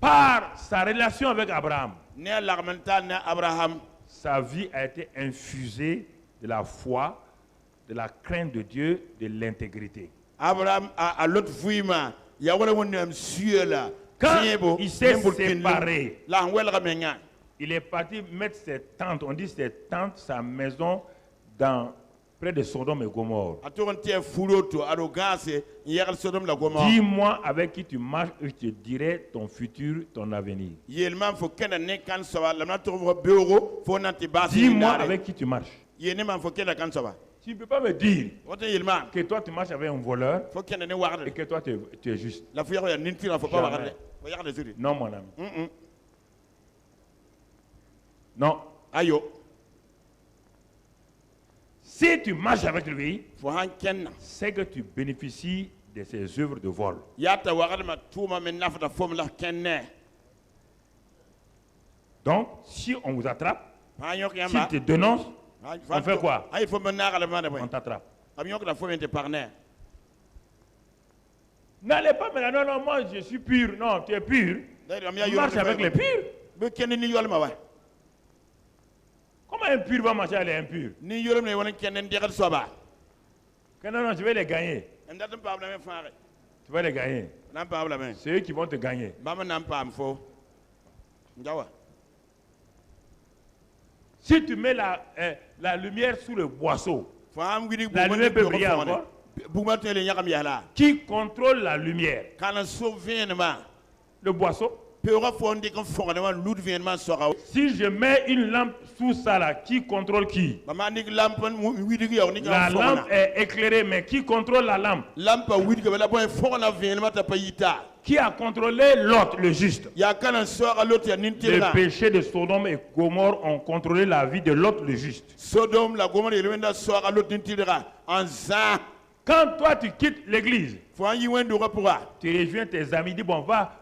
Par sa relation avec Abraham, ne lagmenta ne abraham sa vie a été infusée de la foi, de la crainte de Dieu, de l'intégrité. abraham a lot fuima ya wala wonam suela Quand il s'est séparé, la welga menga il est parti mettre ses tentes, on dit ses tentes, sa maison, près de Sodome et Gomorrhe. atonte fuloto arrogance yagal sodom la goma Dis-moi avec qui tu marches et je te dirai ton futur, ton avenir. yelman fo kena ne kan sawa la na to beuro fo nanti basi Dis-moi avec qui tu marches. yene man fo kena kan sawa Tu ne peux pas me dire wote yelman que toi tu marches avec un voleur fo kena ne et warde que toi tu es juste. la fo yago ya nintira fo pas Jamais. warde fo yago zuri Non, mon ami. Non. ayo Si tu marches avec lui, fo han kenna c'est que tu bénéficies de ses œuvres de vol. yata warde ma tuma men nafata fom la kenne Donc, si on vous attrape, ha yok s'il yamba te dénonce, on fait quoi? ay fo men naga la mande boy On t'attrape. am yok la fo men te partenaire N'allez pas me dire, non, non, moi je suis pur. Non, tu es pur. am ya Tu yo marches avec les purs. be kenne ni yolma wa Comment un pur va marcher avec les impurs? ni yolm ne wona kenne ndigal soba Que non, non, je vais les gagner. ndatum pa la men faare Tu vas les gagner. nam pa la men C'est eux qui vont te gagner. bama nam pa am fo Si tu mets la lumière sous le boisseau, la lumière peut briller encore. Qui contrôle la lumière? Le boisseau. Si je mets une lampe sous ça là, qui contrôle qui? La lampe est éclairée, mais qui contrôle la lampe? Qui a contrôlé Lot, le juste? Le péché de Sodome et Gomorrhe ont contrôlé la vie de Lot, le juste. Quand toi tu quittes l'église, tu rejoins tes amis, dis bon, va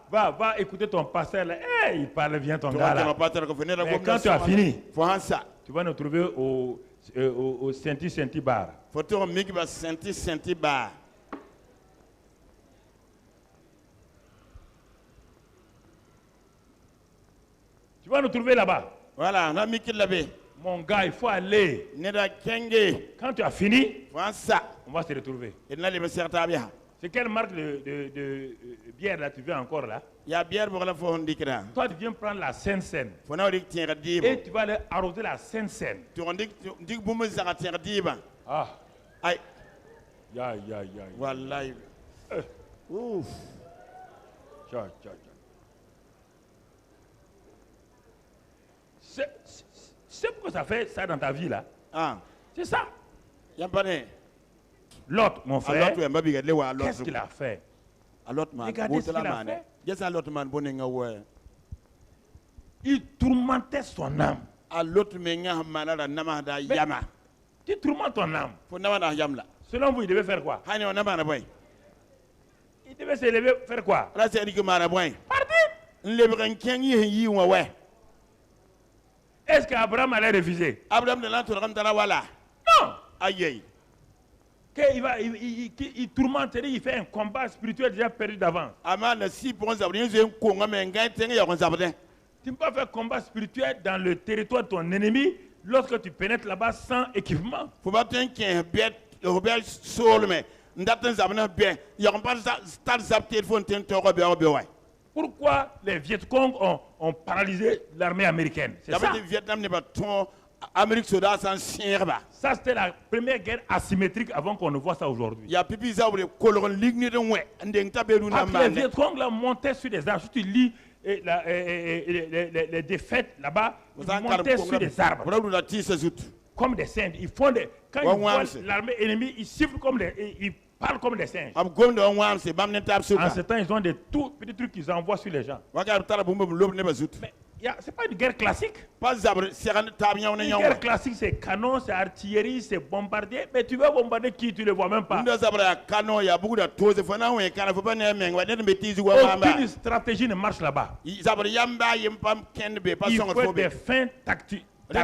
écouter ton pasteur là. Hey, il parle bien ton gars là. Mais quand tu as fini, tu vas nous trouver au Senti Bar. Tu vas nous trouver là-bas. Voilà, on a mis qu'il l'avait. Mon gars, il faut aller. Quand tu as fini, on va se retrouver. C'est quelle marque de bière là tu veux encore là? Il y a bière pour la fois. Toi, tu viens prendre la Sainte-Seine. Et tu vas aller arroser la Sainte-Seine. Ah. Aïe. Ya. Wallahi. Ouf. C'est pourquoi ça fait ça dans ta vie là. Ah. C'est ça. Yampane. L'autre, mon frère, qu'est-ce qu'il a fait? Regardez ce qu'il a fait. Il tourmentait son âme. Tu tourmentes ton âme. Selon vous, il devait faire quoi? Il devait se lever faire quoi? Partir. Est-ce qu'Abraham allait refuser? Non. Aïe. Il tourmente, il fait un combat spirituel déjà perdu d'avance. Tu ne peux pas faire combat spirituel dans le territoire de ton ennemi lorsque tu pénètres là-bas sans équipement. Pourquoi les Vietcong ont paralysé l'armée américaine? C'est ça. Ça, c'était la première guerre asymétrique avant qu'on ne voit ça aujourd'hui. Quand les Vietcong là montaient sur des arbres, si tu lis les défaites là-bas, ils montaient sur des arbres. Comme des singes. Ils font des... Quand ils voient l'armée ennemie, ils sifflent comme des... Ils parlent comme des singes. En ce temps, ils ont des tout petits trucs qu'ils envoient sur les gens. Mais c'est pas une guerre classique. Une guerre classique, c'est canon, c'est artillerie, c'est bombardier. Mais tu veux bombarder qui? Tu ne le vois même pas. Aucune stratégie ne marche là-bas. Il faut des fins tacticiens. La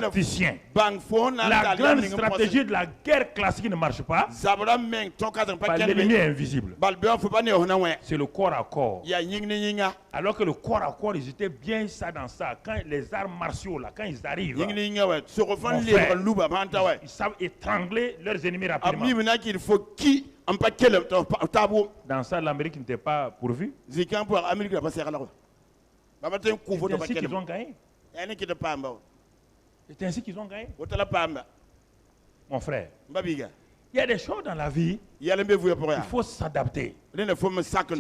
grande stratégie de la guerre classique ne marche pas. L'ennemi est invisible. C'est le corps à corps. Alors que le corps à corps, ils étaient bien ça dans ça. Quand les arts martiaux, là, quand ils arrivent, ils savent étrangler leurs ennemis rapidement. Dans ça, l'Amérique n'était pas pourvue. C'est ainsi qu'ils ont gagné. C'est ainsi qu'ils ont gagné. Mon frère, il y a des choses dans la vie, il faut s'adapter. Si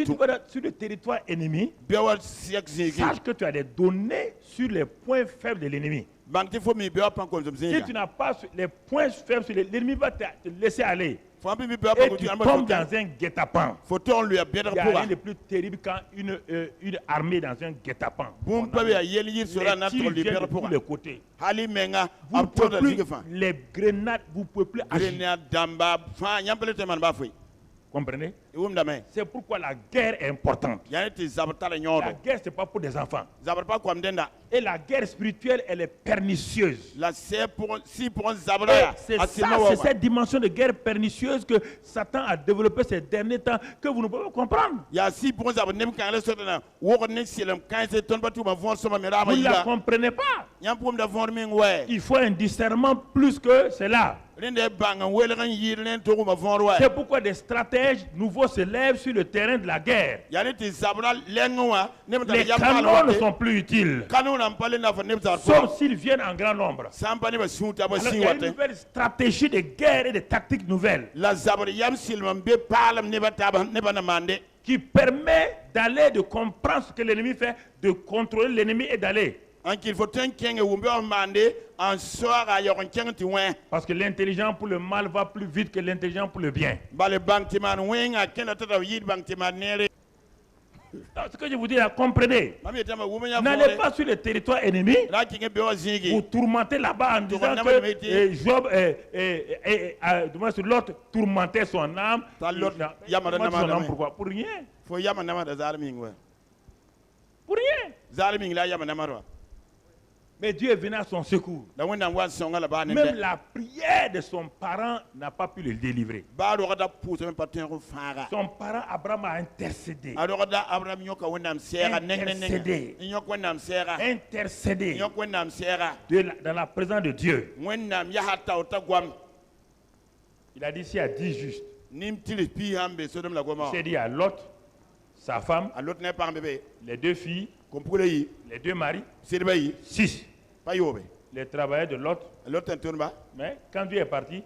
tu vas sur le territoire ennemi, sache que tu as des données sur les points faibles de l'ennemi. Si tu n'as pas les points faibles sur l'ennemi, va te laisser aller. Et tu tombes dans un guet-apens. Il n'y a rien de plus terrible quand une armée dans un guet-apens. Les tirs viennent de tous les côtés. Les grenades, vous ne pouvez plus agir. Comprenez? C'est pourquoi la guerre est importante. La guerre, ce n'est pas pour des enfants. Et la guerre spirituelle, elle est pernicieuse. C'est cette dimension de guerre pernicieuse que Satan a développée ces derniers temps que vous ne pouvez pas comprendre. Vous ne la comprenez pas. Il faut un discernement plus que cela. C'est pourquoi des stratèges nouveaux chevaux se lèvent sur le terrain de la guerre. yani ti zabra lengowa ne mta Les yam canons ne sont plus utiles, kanu na pale na fa ne mta sauf s'ils viennent en grand nombre. samba ne ba suta ba Alors, il y a une siwate nouvelle stratégie de guerre et de tactiques nouvelles la zabra yam silman be palam ne ba taba ne ba na mande qui permet d'aller, de comprendre ce que l'ennemi fait, de contrôler l'ennemi et d'aller. an qu'il faut ten kenge wumbe on mande en soara yo kon kenge ti wen Parce que l'intelligent pour le mal va plus vite que l'intelligent pour le bien. bale bank ti man wen a kenda tata yid bank ti man nere Alors, ce que je vous dis là, comprenez. mami tama wumbe ya N'allez fore pas sur le territoire ennemi la kinge be o zigi pour tourmenter là-bas en disant Tourmenter, que Job, sur l'autre, tourmentait son âme. Ta l'autre, Tourmentait yamara son namara âme, me. pourquoi? Pour rien. fo yama nama da zarming we Pour rien. zarming la yama nama Mais Dieu est venu à son secours. da wanda wan songa la ba ne Même la prière de son parent n'a pas pu le délivrer. ba do da pousse même patin ko fara Son parent Abraham a intercédé. ado da abraham nyoka wonam sera Intercéder. nyok wonam sera Intercédé nyok wonam sera dans la présence de Dieu. wonam ya hatta o ta gwam Il a dit s'il y a 10 justes, nim tili pi hambe sodom la goma il s'est dit à Lot, sa femme, a l'autre n'est pas bébé les 2 filles, kompule yi les 2 maris, sirbe yi 6. pa yobe Les travailleurs de Lot. l'autre un tourba Mais quand Dieu est parti,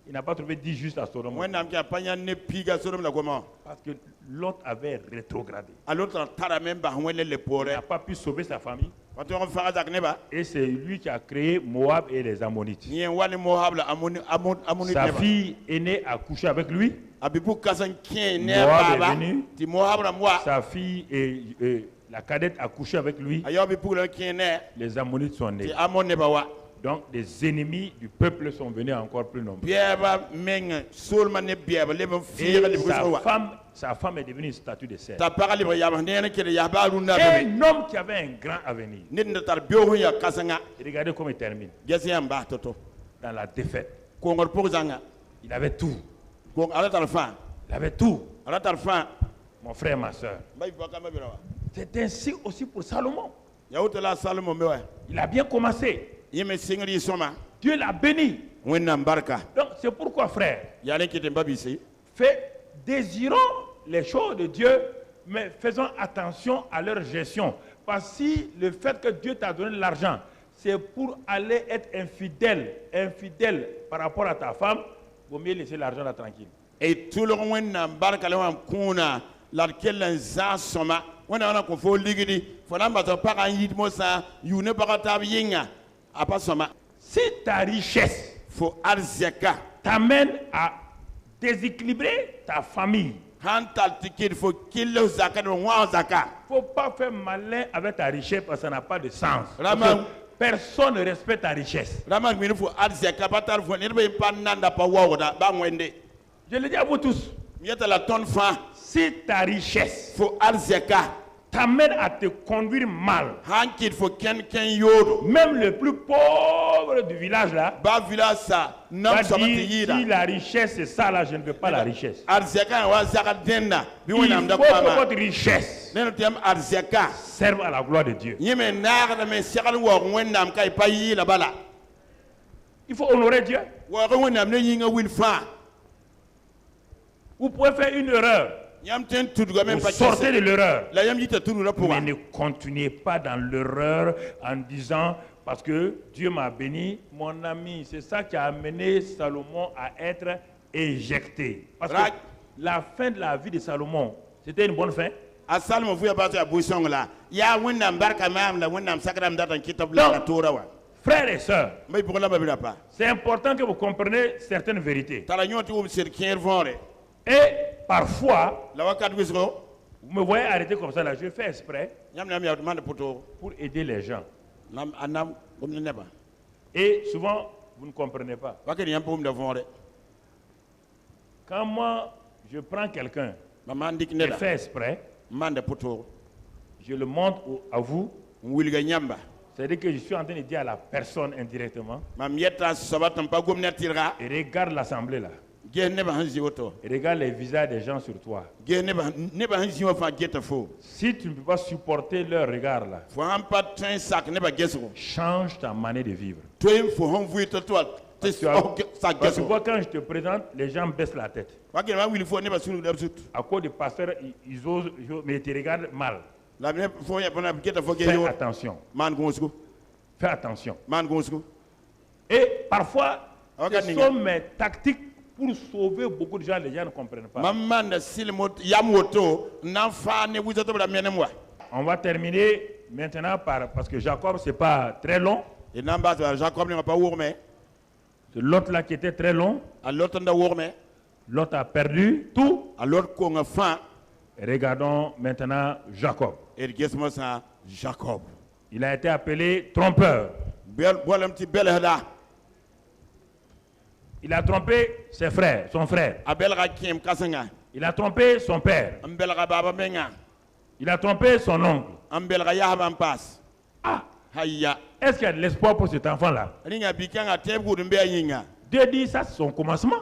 il n'a pas trouvé 10 justes à Sodome. wonam ki apanya ne piga sodom la goma Parce que Lot avait rétrogradé. a l'autre tara même ba wonle le Il pore n'a pas pu sauver sa famille. pato on fara dak ne ba Et c'est lui qui a créé Moab et les Ammonites. ni wani mohab la amoni Sa ne ba fille aînée a couché avec lui. abibu kasan kien ne Moab est baba venu. ti mohab la moi Sa fille et la cadette a couché avec lui. ayo bi pour le kien ne Les Ammonites sont ti nés. amon ne ba wa Donc des ennemis du peuple sont venus encore plus nombreux. bieba meng solma ne bieba le fiira Et le ko sa femme est devenue une statue de sel. ta pagali ba yaba ne ke ya ba runa be Un homme qui avait un grand avenir. nit tar biyo ya kasanga Et regardez comment il termine. gesi am ba toto Dans la défaite. ko ngor pour zanga Il avait tout. ko ala tar fa Il avait tout. ala tar fa Mon frère, ma soeur. bay ba kama birawa C'est ainsi aussi pour Salomon. ya utala salomo mewa Il a bien commencé. yeme singri soma Dieu l'a béni. wenna barka Donc c'est pourquoi, frère, ya le kite babisi désirons les choses de Dieu, mais faisons attention à leur gestion. Parce que si le fait que Dieu t'a donné de l'argent, c'est pour aller être infidèle par rapport à ta femme, il vaut mieux laisser l'argent là tranquille. et tout le wenna barka le wan kuna la kellen za soma wana wana ko fo ligidi fo namba to para yid mosa yu ne bara tab yinga apa soma Si ta richesse fo arzeka t'amène à déséquilibrer ta famille, hantal tikid fo kilo zaka do wa zaka il ne faut pas faire malin avec ta richesse parce que ça n'a pas de sens. Parce Raman. que personne ne respecte ta richesse. rama mini fo arzeka patar fo ne be pananda pa wawoda ba ngwende Je le dis à vous tous, mieta la ton fa si ta richesse fo arzeka t'amène à te conduire mal, hankid fo ken yodo même le plus pauvre du village là, ba vila sa nam va soma dire tiyida si la richesse c'est ça là, je ne veux pas la richesse. arzeka wa zaka denna bi Il wona faut am da que kwama votre richesse neno tem arzeka serve à la gloire de Dieu. yeme naagda me segl waoog wẽnnaam ka y pa yɩɩla bala Il faut honorer Dieu. waoog wẽnnaam ne yĩnga wil fãa Vous pouvez faire une erreur. yãmb tɩ n tudga me Vous pa sortez de l'erreur. la yãmb yita tudgrã Mais pʋga ne continuez pas dans l'erreur en disant parce que Dieu m'a béni, mon ami. C'est ça qui a amené Salomon à être éjecté. Parce que Right. la fin de la vie de Salomon, c'était une bonne fin. a salma vʋya baa tɩ yaa bʋɩ-sõng la yaa wẽnnaam barka maam la wẽnnaam sakrame dat n kɩta b la toora wa Frères et sœurs, ma y bʋg la babira pa c'est important que vous compreniez certaines vérités. tara yõ tɩ wʋm sɩd kẽer võore Et parfois, la wakat wɩsgo vous me voyez arrêter comme ça là, je fais exprès yãmb nam yaa tɩ maan pʋtoogo pour aider les gens. a nam gom ne neba Et souvent, vous ne comprenez pas. wakat yãmb pʋgmda võore Quand moi, je prends quelqu'un, ma maan dɩk je neda fais exprès, n maanda pʋtoogo je le montre à vous. n wilga yãmba C'est-à-dire que je suis en train de dire à la personne indirectement, mam yɛta soaba tɩ n pa gom ne tɩrga et regarde l'assemblée là, ges neba sẽn zĩ woto et regarde les visages des gens sur toi. ges neba sẽn zĩ wã fãa geta fo Si tu ne peux pas supporter leur regard là, fo sãn pa tõe n sak neba gesgo change ta manière de vivre. tõe n fo sẽn vɩɩ tɩ tɩ Parce que tu vois, quand je te présente, les gens baissent la tête. À cause des pasteurs, ils osent, mais ils te regardent mal. Fais attention. Fais attention. Et parfois, ce sont mes tactiques pour sauver beaucoup de gens. Les gens ne comprennent pas. On va terminer maintenant parce que Jacob, ce n'est pas très long. C'est l'autre là qui était très long. L'autre a perdu tout. Regardons maintenant Jacob. Il a été appelé trompeur. Il a trompé ses frères, son frère. Il a trompé son père. Il a trompé son oncle. Ah, est-ce qu'il y a de l'espoir pour cet enfant-là? Dieu dit ça, c'est son commencement.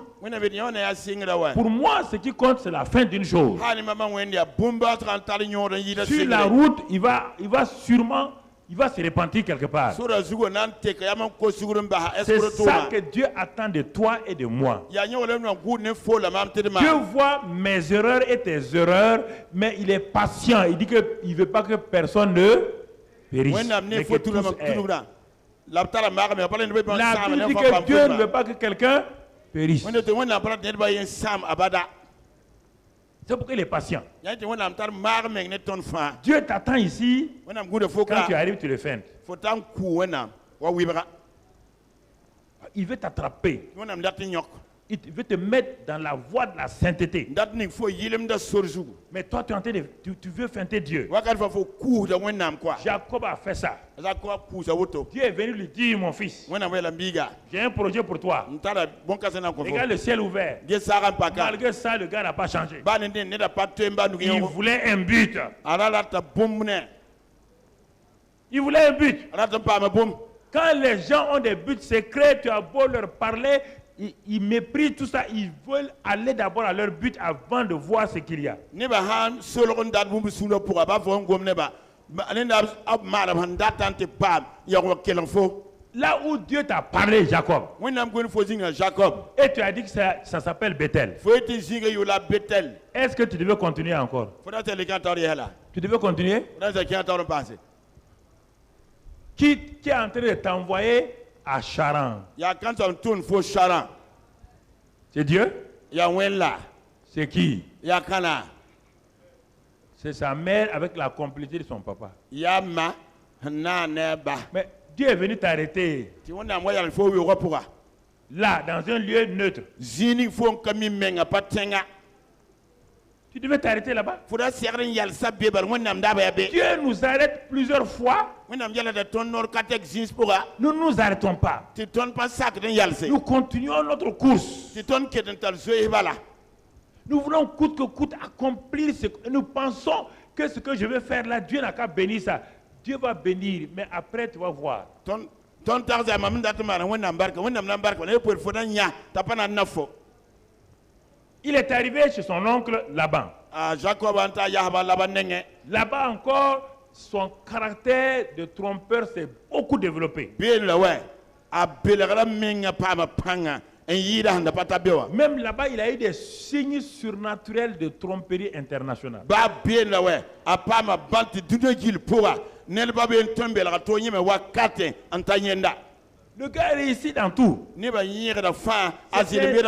Pour moi, ce qui compte, c'est la fin d'une chose. Sur la route, il va sûrement, il va se repentir quelque part. C'est ça que Dieu attend de toi et de moi. Dieu voit mes erreurs et tes erreurs, mais il est patient. Il dit qu'il ne veut pas que personne ne périsse. Mais que tous aient. La Bible dit que Dieu ne veut pas que quelqu'un périsse. C'est pourquoi il est patient. Dieu t'attend ici. Quand tu arrives, tu le feintes. Il veut t'attraper. Il veut te mettre dans la voie de la sainteté. Mais toi, tu veux feinter Dieu. Jacob a fait ça. Dieu est venu lui dire, mon fils, j'ai un projet pour toi. Regarde le ciel ouvert. Malgré ça, le gars n'a pas changé. Il voulait un but. Il voulait un but. Quand les gens ont des buts secrets, tu as beau leur parler, ils méprisent tout ça. Ils veulent aller d'abord à leur but avant de voir ce qu'il y a. Là où Dieu t'a parlé, Jacob, et tu as dit que ça s'appelle Bethel. Est-ce que tu devais continuer encore? Tu devais continuer? Qui est en train de t'envoyer à Charan? C'est Dieu? C'est qui? C'est sa mère avec la complicité de son papa. Mais Dieu est venu t'arrêter là, dans un lieu neutre. Tu devais t'arrêter là-bas. Dieu nous arrête plusieurs fois. Nous ne nous arrêtons pas. Nous continuons notre course. Nous voulons coûte que coûte accomplir ce que nous pensons que ce que je vais faire là, Dieu n'a qu'à bénir ça. Dieu va bénir, mais après tu vas voir. Il est arrivé chez son oncle Laban. Là-bas encore, son caractère de trompeur s'est beaucoup développé. Même là-bas, il a eu des signes surnaturels de tromperie internationale. Le gars réussit dans tout. C'est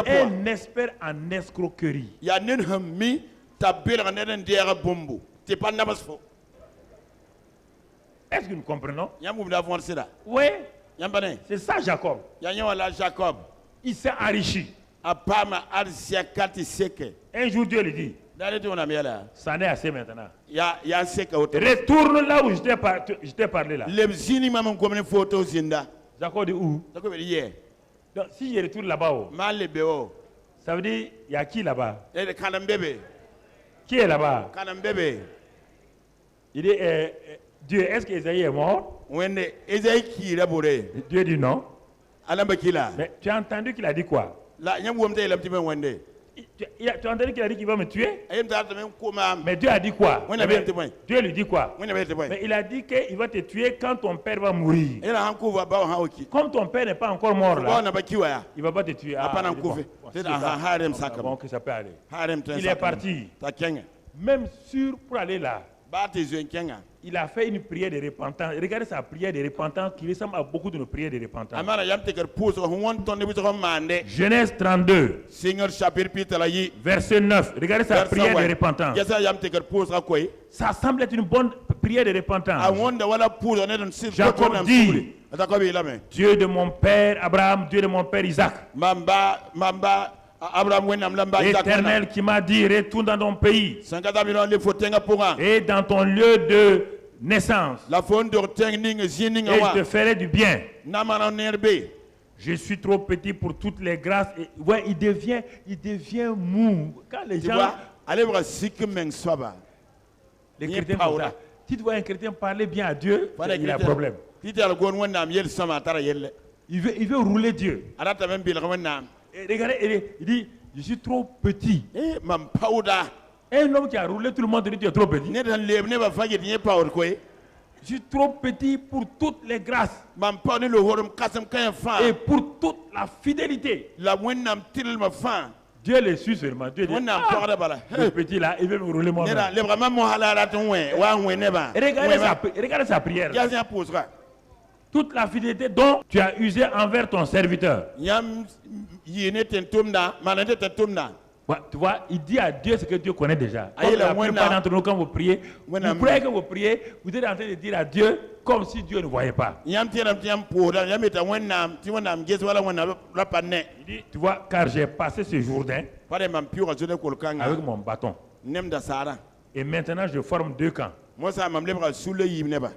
un expert en escroquerie. Est-ce que nous comprenons? Oui. C'est ça Jacob. Il s'est enrichi. Un jour Dieu lui dit, ça n'est assez maintenant. Retourne là où je t'ai parlé là. Jacob dit où? Donc si je retourne là-bas, ça veut dire il y a qui là-bas? Qui est là-bas? Il dit Dieu, est-ce qu'Ésaïe est mort? Dieu dit non. Mais tu as entendu qu'il a dit quoi? Tu as entendu qu'il a dit qu'il va me tuer? ayem ta ta men kuma Mais Dieu a dit quoi? Oui, il avait été bon. Dieu lui dit quoi? wona bete boy Mais il a dit qu'il va te tuer quand ton père va mourir. ina han ko ba ha oki Comme ton père n'est pas encore mort ba là, na ba kiwa ya il ne va pas te tuer. Apa nan il est bon. kufe. Bon, C'est c'est un ça. harem Ah, sakam. bon, que ça peut aller. harem tan Il est parti. ta kenga Même sûr pour aller là, ba te zo kenga il a fait une prière de repentance. Regardez sa prière de repentance qui ressemble à beaucoup de nos prières de repentance. amana yam te ker pouso won ton ne bi ko mande Genèse 32, Seigneur chapitre pita la yi verset 9. Regardez sa prière de repentance. yasa yam te ker pouso koy Ça semble être une bonne prière de repentance. a wonda wala pouso ne don sir Jacob dit, Jacob il lame Dieu de mon père Abraham, Dieu de mon père Isaac, mamba Abraham wenam lamba Éternel qui m'a dit, retourne dans ton pays 50 millions le fotenga ponga et dans ton lieu de naissance, la fondeur tengning zining et je wa te ferai du bien. namana nerbe Je suis trop petit pour toutes les grâces. Et, ouais, il devient mou. Quand les tu gens, vois allez voir sik meng swaba les il chrétiens est comme pas ça, si tu vois un chrétien parler bien à Dieu, il a un problème. titel gon wonnam yel sama tara yelle Il veut rouler Dieu. arata men bil wonnam Et regardez, il dit, je suis trop petit. mam pauda Un homme qui a roulé tout le monde dit, tu es trop petit. ne dan leb ne ba fagi ni power koy Je suis trop petit pour toutes les grâces mam pawne lo horum kasam kan fa et pour toute la fidélité. la wonnam til ma fa Dieu le suit seulement. Dieu dit, wonnam ah, pauda bala le petit là, il veut me rouler ne moi-même. da le vraiment mo halala ton we wa we ne ba Regardez sa prière. ya ya posra Toute la fidélité dont tu as usé envers ton serviteur. yam yene ten tumda manande ten tumda Ouais, tu vois, il dit à Dieu ce que Dieu connaît déjà. Comme Aïe, la la plupart ouena. d'entre nous, quand vous priez, vous Ouena. croyez que vous priez, vous êtes en train de dire à Dieu comme si Dieu ne voyait pas. yam tiram tiam poda yam eta wonnam ti wonnam ges wala wonnam la panne Il dit, tu vois, car j'ai passé ce Jourdain pare mam piura jone kol kanga avec mon bâton. nem da sara Et maintenant, je forme deux camps. moi ça mam lebra sule yim neba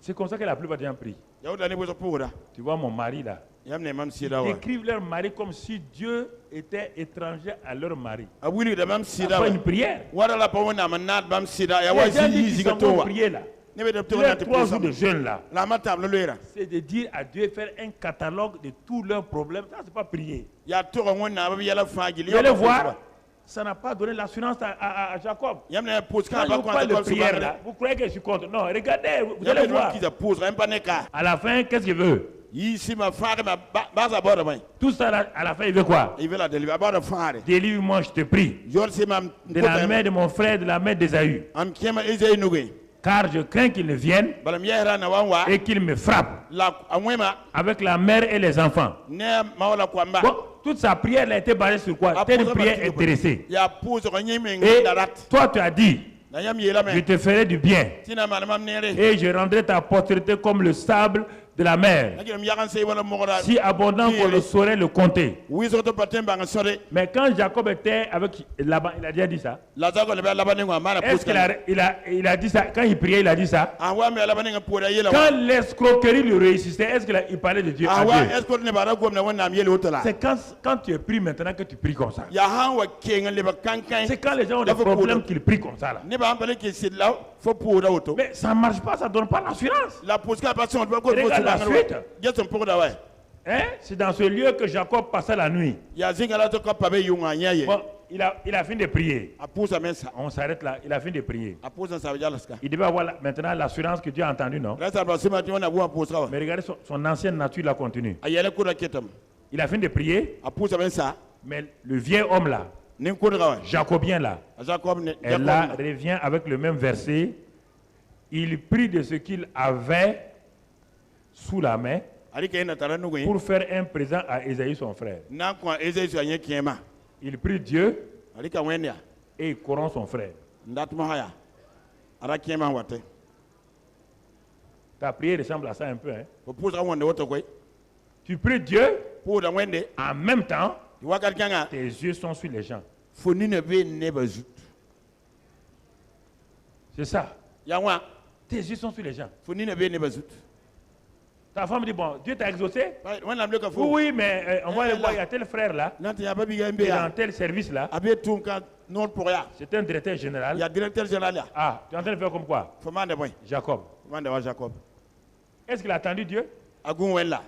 C'est comme ça que la plupart des gens prient. yawda ne bozo poda Tu vois, mon mari là. yam ne mam Ils sida wa écrivent leur mari comme si Dieu était étranger à leur mari. abuli da mam C'est sida pas wa une prière. wara la pa wonnam nat mam sida ya Les wa gens si disent qu'ils ziga sont vont to wa prier là. ne be de to Les na te 3 jours posa de jeûne là, la matam le lera c'est de dire à Dieu, faire un catalogue de tous leurs problèmes. Ça, c'est pas prier. ya to wonnam ba yala fagil Vous allez voir, ça n'a pas donné l'assurance à Jacob. yam ne pos Quand kan je ba vous ko parle de ta prière là, vous croyez que je suis contre. Non, regardez, vous allez voir. ki da pos ram paneka À la fin, qu'est-ce qu'il veut? yi si ma faare ma ba za boda mai Tout ça, là, à la fin, il veut quoi? il veut la délivrer ba da faare Délivre-moi, je te prie. yor si mam De la main de mon frère, de la main d'Ésaü. am kema ezay nuge Car je crains qu'il ne vienne balam yahra na wanwa et qu'il me frappe la amwema avec la mère et les enfants. ne mawla kwamba Bon, toute sa prière elle a été basée sur quoi? C'était une prière intéressée. ya pose ko nyime Et ngarat toi, tu as dit, na yam yela je me te ferai du bien tina man mam nere et je rendrai ta postérité comme le sable de la mer, nagim yagan sey wala mogora si abondant qu'on ne saurait le compter. wizo to patemba nga sore Mais quand Jacob était avec Laban, il a déjà dit ça. la zago le la baningo mana Est-ce pose qu'il a dit ça? Quand il priait, il a dit ça. ah wa me la baninga poda yela Quand l'escroquerie lui réussissait, est-ce qu'il parlait de Dieu ah à wa Dieu? escort ne bara gom na wonna am yele otala C'est quand tu es pris maintenant que tu pries comme ça. ya han wa kenga le ba kankan C'est quand les gens ont des Là, faut problèmes poudre. qu'ils prient comme ça là. ne ba ambale ke sid la fo poda auto Mais ça ne marche pas, ça ne donne pas l'assurance. la pose ka passion ba ko Regarde la suite. geton poda wa Hein? C'est dans ce lieu que Jacob passait la nuit. ya zingala to ko pabe yunga nyaye Bon, il a fini de prier. a pose mensa On s'arrête là. Il a fini de prier. a pose sa jalaska Il devait avoir maintenant l'assurance que Dieu a entendu, non? resta ba sima ti wona bu pose ka Mais regardez, son ancienne nature la continue. a yele ko da ketam Il a fini de prier, a pose mensa mais le vieil homme là, nin ko da wa Jacobien là, a jacob ne elle là revient avec le même verset. Il prit de ce qu'il avait sous la main ari ke na tara nugo pour faire un présent à Ésaü son frère. na ko ezay su anye kema Il prie Dieu ari ka wenya et il corrompt son frère. ndatuma haya ara kema wate Ta prière ressemble à ça un peu. Hein? ko pose ka wonde woto koy Tu pries Dieu, poda wende en même temps, wakal kanga tes yeux sont sur les gens. foni ne be ne bazut C'est ça. ya wa Tes yeux sont sur les gens. foni ne be ne bazut Ta femme dit, bon, Dieu t'a exaucé. wana le ka Oui, fo oui, mais on va Eh, aller voir, là. il y a tel frère là, nanti ya babi ga qui mbe est dans ya tel service là. abe tum ka nord pour ya C'est un directeur général. ya directeur général ya Ah, tu es en train de faire comme quoi? fo mande boy Jacob. mande wa jacob Est-ce qu'il a attendu Dieu? agun wella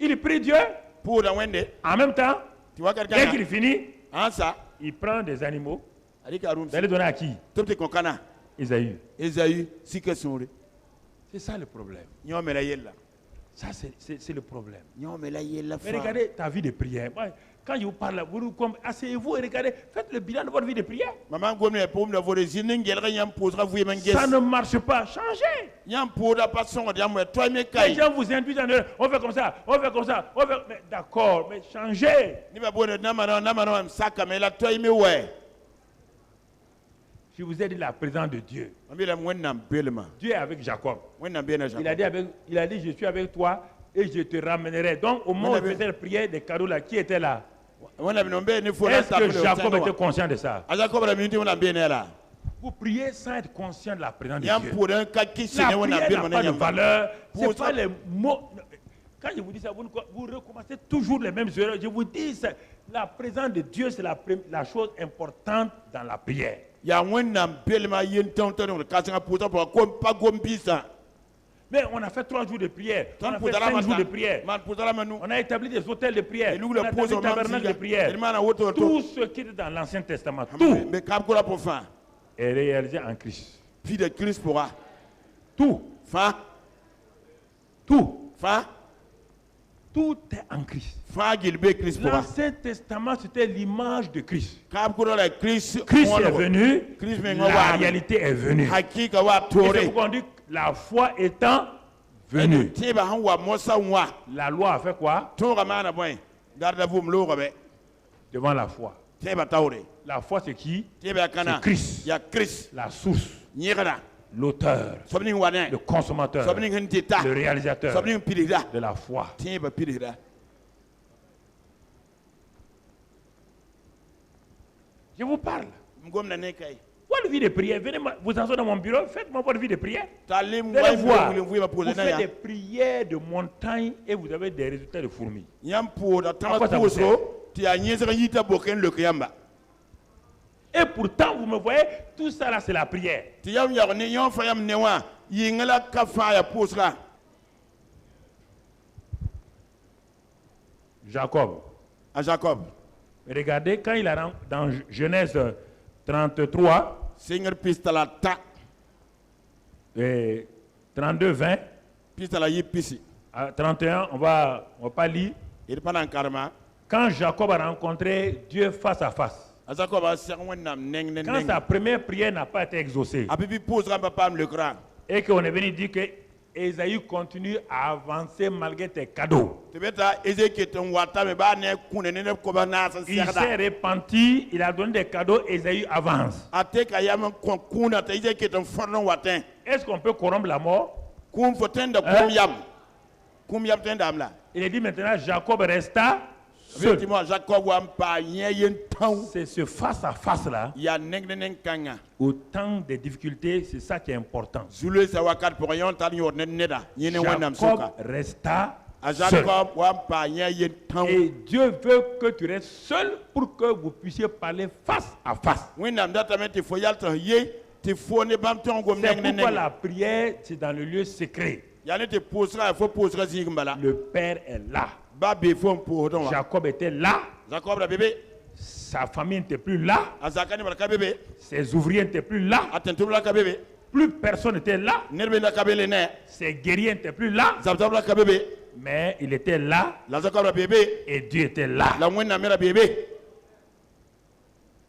Il prie Dieu, poda wende en même temps, ti wakal dès kanga qu'il finit, Hein, ça? Il prend des animaux. Allez, Karoum. Vous allez donner à qui? Tout est concana. Esaü. Esaü, si que son. C'est ça le problème. Nyon me la yella. Ça, c'est le problème. Nyon me la yella. Mais regardez ta vie de prière. Moi, quand je vous parle, vous asseyez-vous et regardez, faites le bilan de votre vie de prière. Maman, comme les pommes de vos résidents, il y a rien pour vous y manger. Ça ne marche pas. Changez. Il y a un pot de passion, il y a un toi, mais Les gens vous induisent en erreur. On fait comme ça, on fait comme ça, on fait. Mais d'accord, mais changez. Ni ma bonne namano, sac, mais la toi, mais ouais. Je vous ai dit la présence de Dieu. Dieu est avec Jacob. Il a dit, je suis avec toi et je te ramènerai. Donc, au moment où il faisait la prière des cadeaux là, qui était là? Est-ce que Jacob était conscient de ça? Vous priez sans être conscient de la présence de Dieu. La prière n'a pas de valeur. Ce n'est pas les mots. Quand je vous dis ça, vous recommencez toujours les mêmes erreurs. Je vous dis, la présence de Dieu, c'est la chose importante dans la prière. Mais on a fait 3 jours de prière, on a fait 5 jours de prière, on a établi des hôtels de prière, on a établi des tabernacles de prière. Tout ce qui est dans l'Ancien Testament, tout est réalisé en Christ. Puis de Christ pourra. Tout. Tout. Tout est en Christ. L'Ancien Testament, c'était l'image de Christ. Christ est venu, la réalité est venue. Et c'est pourquoi on dit que la foi étant venue. La loi a fait quoi? Devant la foi. La foi, c'est qui? C'est Christ. La source. L'auteur, le consommateur, le réalisateur de la foi. Je vous parle. Votre vie de prière, venez vous asseoir dans mon bureau, faites-moi votre vie de prière. Vous allez voir, vous faites des prières de montagne et vous avez des résultats de fourmis. À quoi ça vous sert? Et pourtant, vous me voyez, tout ça là, c'est la prière. Jacob. Regardez, quand il a dans Genèse 33, et 32, 20, 31, on va pas lire. Quand Jacob a rencontré Dieu face à face, quand sa première prière n'a pas été exaucée, et qu'on est venu dire que Ésaü continue à avancer malgré tes cadeaux, il s'est repenti, il a donné des cadeaux, Ésaü avance. Est-ce qu'on peut corrompre la mort? Il est dit maintenant, Jacob resta seul. C'est ce face à face là. Au temps des difficultés, c'est ça qui est important. Jacob resta seul. Et Dieu veut que tu restes seul pour que vous puissiez parler face à face. C'est pourquoi la prière, c'est dans le lieu secret. Le Père est là. Jacob était là. Sa famille n'était plus là. Ses ouvriers n'étaient plus là. Plus personne n'était là. Ses guerriers n'étaient plus là. Mais il était là. Et Dieu était là.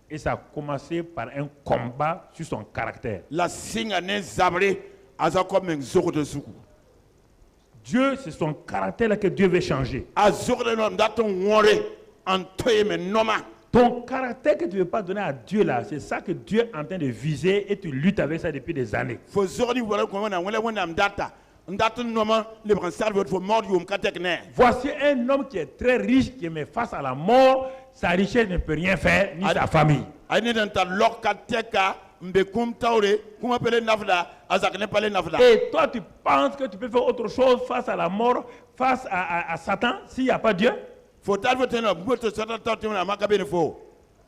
Et ça a commencé par un combat sur son caractère. Dieu, c'est son caractère que Dieu veut changer. Ton caractère que tu ne veux pas donner à Dieu là, c'est ça que Dieu est en train de viser et tu luttes avec ça depuis des années. Voici un homme qui est très riche, qui met face à la mort, sa richesse ne peut rien faire, ni sa famille. Et toi, tu penses que tu peux faire autre chose face à la mort, face à Satan, s'il n'y a pas Dieu?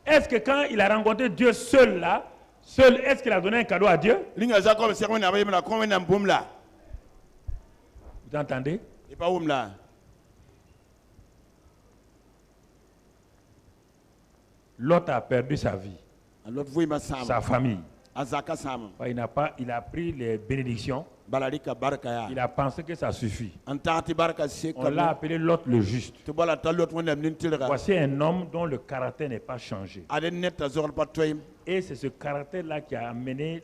Est-ce que quand il a rencontré Dieu seul là, est-ce qu'il a donné un cadeau à Dieu? Vous entendez? Lot a perdu sa vie, l'autre voit ma sa sam famille. azaka sam Il a pris les bénédictions. balalika barka ya Il a pensé que ça suffit. antati barka se On l'a appelé Lot le juste. to bala ta l'autre wona min tilra Voici un homme dont le caractère n'est pas changé. ade net azor patoyim Et c'est ce caractère-là qui a amené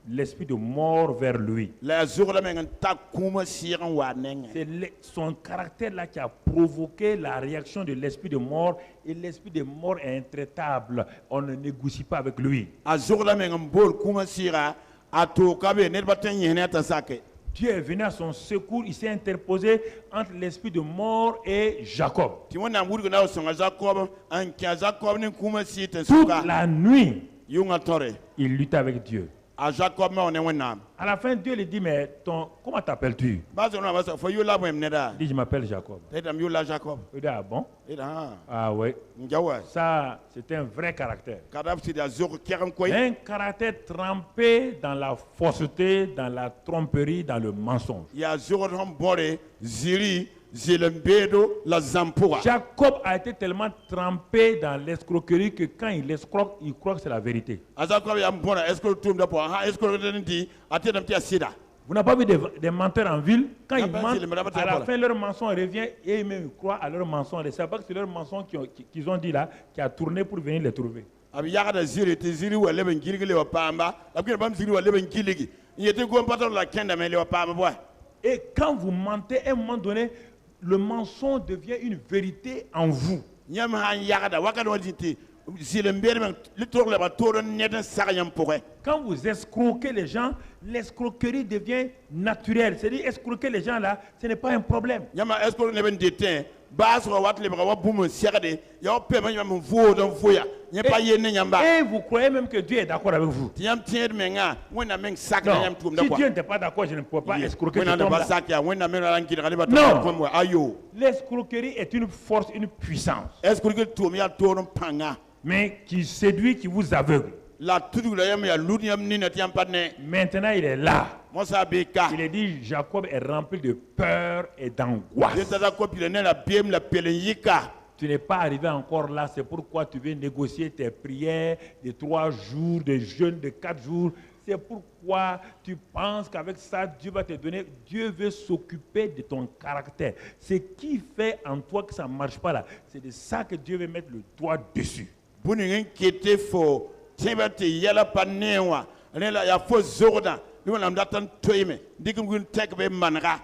l'esprit de mort vers lui. la zurla men ta kuma siran wa nenge C'est son caractère-là qui a provoqué la réaction de l'esprit de mort. Et l'esprit de mort est intraitable. On ne négocie pas avec lui. azurla men bol kuma sira ato kabe net baten yene ta sake Dieu est venu à son secours. Il s'est interposé entre l'esprit de mort et Jacob. ti wona wurgo na songa jacob an kya jacob ni kuma sita Toute suka la nuit, yunga tore il lutte avec Dieu. a jacob ma on wona À la fin, Dieu lui dit, mais comment t'appelles-tu? bazo no basa fo yula bo emneda Il dit, je m'appelle Jacob. tedam yula jacob Il dit, ah bon? ida Ah oui. njawa Ça, c'est un vrai caractère. kadab si da zor keram koy Un caractère trempé dans la fausseté, dans la tromperie, dans le mensonge. ya zor hom bore ziri zilembedo la zampura Jacob a été tellement trempé dans l'escroquerie que quand il escroque, il croit que c'est la vérité. a jacob ya mbona est-ce que tum da po ha est-ce que den di atedam ti asida Vous n'avez pas vu des menteurs en ville? Quand ils pas mentent, dit, le madame à la Tiapola. fin, leur mensonge revient et ils croient à leur mensonge. C'est pas que c'est leur mensonge qu'ils ont dit là qui a tourné pour venir les trouver. abi yaga da ziri ti ziri wa leben girgile wa pamba abkir bam ziri wa leben kiligi yete go pator la kenda me le wa pamba boy Et quand vous mentez, à un moment donné, le mensonge devient une vérité en vous. nyam han yaga da wakado wajiti zilembere men litor le ba toron neden sagayam pourrait Quand vous escroquez les gens, l'escroquerie devient naturelle. C'est-à-dire, escroquer les gens là, ce n'est pas un problème. nyama est-ce que leben detin bas ro wat le ba wa bum segade ya pe man nyam vo don foya nye pa yene nyamba Et vous croyez même que Dieu est d'accord avec vous. tiam tied menga wona men sak Non, nyam tum da si quoi Dieu n'était pas d'accord, je ne peux pas escroquer wona cet da ba homme-là. sak ya wona men ran kidi ba Non. comme ayo L'escroquerie est une force, une puissance, est-ce que tum ya toron panga mais qui séduit, qui vous aveugle. la tudu la yam ya luni yam ni na tiam padne Maintenant, il est là. mo sa be ka Il est dit, Jacob est rempli de peur et d'angoisse. yeta ko pile ne la biem la pelen yika Tu n'es pas arrivé encore là, c'est pourquoi tu veux négocier tes prières de 3 jours, de jeûne de 4 jours. C'est pourquoi tu penses qu'avec ça, Dieu va te donner. Dieu veut s'occuper de ton caractère. Ce qui fait en toi que ça ne marche pas là, c'est de ça que Dieu veut mettre le doigt dessus. buni ngin kete fo tibate yala panewa ne la ya fo zorda ni wala ndatan toyime dikum gun tek be manra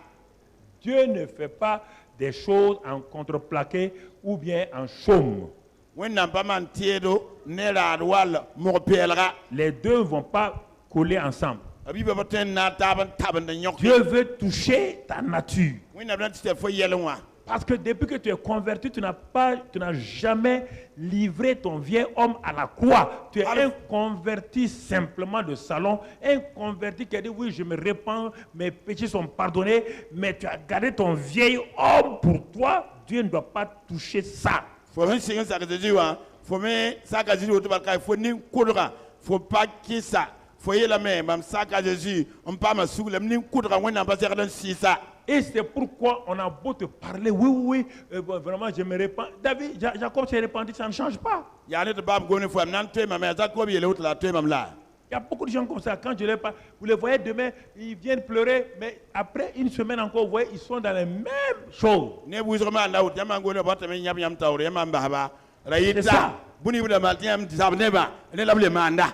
Dieu ne fait pas des choses en contreplaqué ou bien en chaume. wonna ba man tiedo ne la wal mo pelra Les deux ne vont pas coller ensemble. abi ba ten na taban taban da nyok Dieu veut toucher ta nature. wonna dan tite fo yelwa Parce que depuis que tu es converti, tu n'as jamais livré ton vieil homme à la croix. Tu es un converti simplement de salon, un converti qui a dit oui, je me répands, mes péchés sont pardonnés, mais tu as gardé ton vieil homme pour toi. Dieu ne doit pas toucher ça. fo men singa sa ka jiwa fo me sa ka jiwa to barka fo ni kodra fo pa kisa fo yela me mam sa ka jésus on pas ma souglam ni kodra wonna ba sa ka dan sisa Et c'est pourquoi on a beau te parler, oui, vraiment, je me répands. David, Jacob s'est répandu, ça ne change pas. ya ne de bab gone fo am nan toy mam ya jacob yele wut la toy mam la Il y a beaucoup de gens comme ça. Quand je les parle, vous les voyez demain, ils viennent pleurer, mais après une semaine encore, vous voyez, ils sont dans les mêmes choses. ne bu zama na wut yama gone ba tamen nyam nyam tawre yama ba ba C'est rayita ça. buni bu da mal tiam sabne ba ne lable manda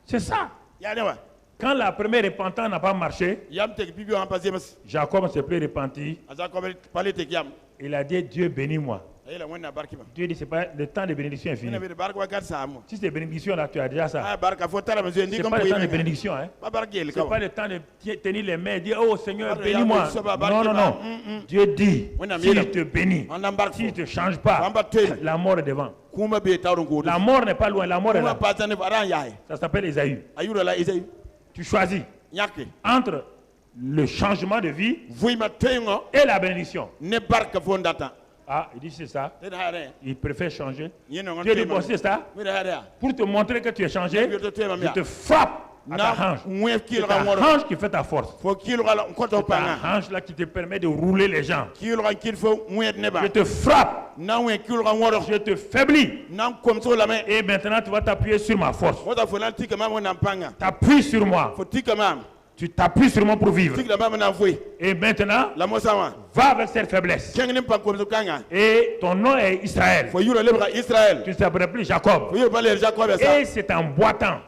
C'est ça. ya ne wa Quand la première repentance n'a pas marché, yam tek bibi on passé mas Jacob ne s'est plus repenti. jacob pale tek yam Il a dit, Dieu bénis-moi. ayela wonna barki ba Dieu dit, c'est pas le temps de bénédiction est fini. ne be barka wa gat samu Si c'est bénédiction, là, tu as déjà ça. ah barka fo tara me ndi C'est kom pas le temps de boy bénédiction. Hein. ba barki el C'est ka pas le temps de tenir les mains et dire, oh Seigneur, Ah, bénis-moi. regarde, ça va, Non, non, non. Dieu dit, Oui, non, si mais je te bénis, on embarque. si je ne te change pas, On va te- la mort est devant. kuma be tawron ko La mort n'est pas loin, la mort est kuma là. patane aran yae Ça s'appelle Esaü. ayura la isay Tu choisis nyake entre le changement de vie vui ma tengo et la bénédiction. ne barka fo ndata Ah, il dit c'est ça. te hare Il préfère changer. yeno ngon Dieu dit, bon, c'est ça. mi hare Pour te montrer que tu es changé, Je te je te frappe à ta hanche. C'est ta hanche qui fait ta force. C'est ta hanche là qui te permet de rouler les gens. Je te frappe. Je te faiblis. Et maintenant tu vas t'appuyer sur ma force. T'appuies sur moi. Tu t'appuies sur moi pour vivre. Et maintenant, va avec cette faiblesse. Et ton nom est Israël. Tu t'appelles plus Jacob. Et c'est en boitant,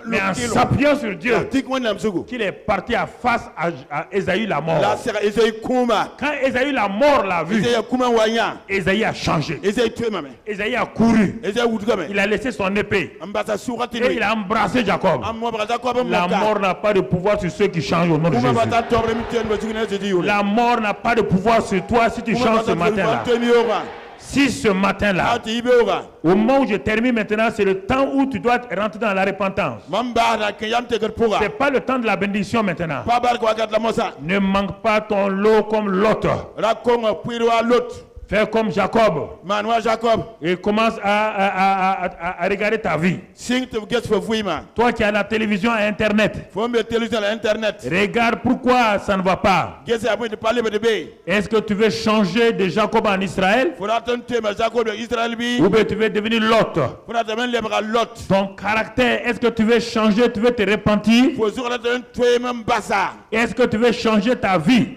mais en s'appuyant sur Dieu, qu'il est parti à face à Ésaü la mort. Quand Ésaü la mort l'a vu, Ésaü a changé. Ésaü a couru. Il a laissé son épée. Et il a embrassé Jacob. La mort n'a pas de pouvoir sur ceux qui changent au nom de Jésus. La mort n'a pas de pouvoir sur toi si tu changes ce matin-là. Si ce matin-là, au moment où je termine maintenant, c'est le temps où tu dois rentrer dans la repentance. Ce n'est pas le temps de la bénédiction maintenant. Ne manque pas ton lot comme l'autre. Fais comme Jacob. Et commence à regarder ta vie. Toi qui as la télévision et Internet. Regarde pourquoi ça ne va pas. Est-ce que tu veux changer de Jacob en Israël? Ou bien tu veux devenir Lot? Ton caractère, est-ce que tu veux changer? Tu veux te repentir? Est-ce que tu veux changer ta vie?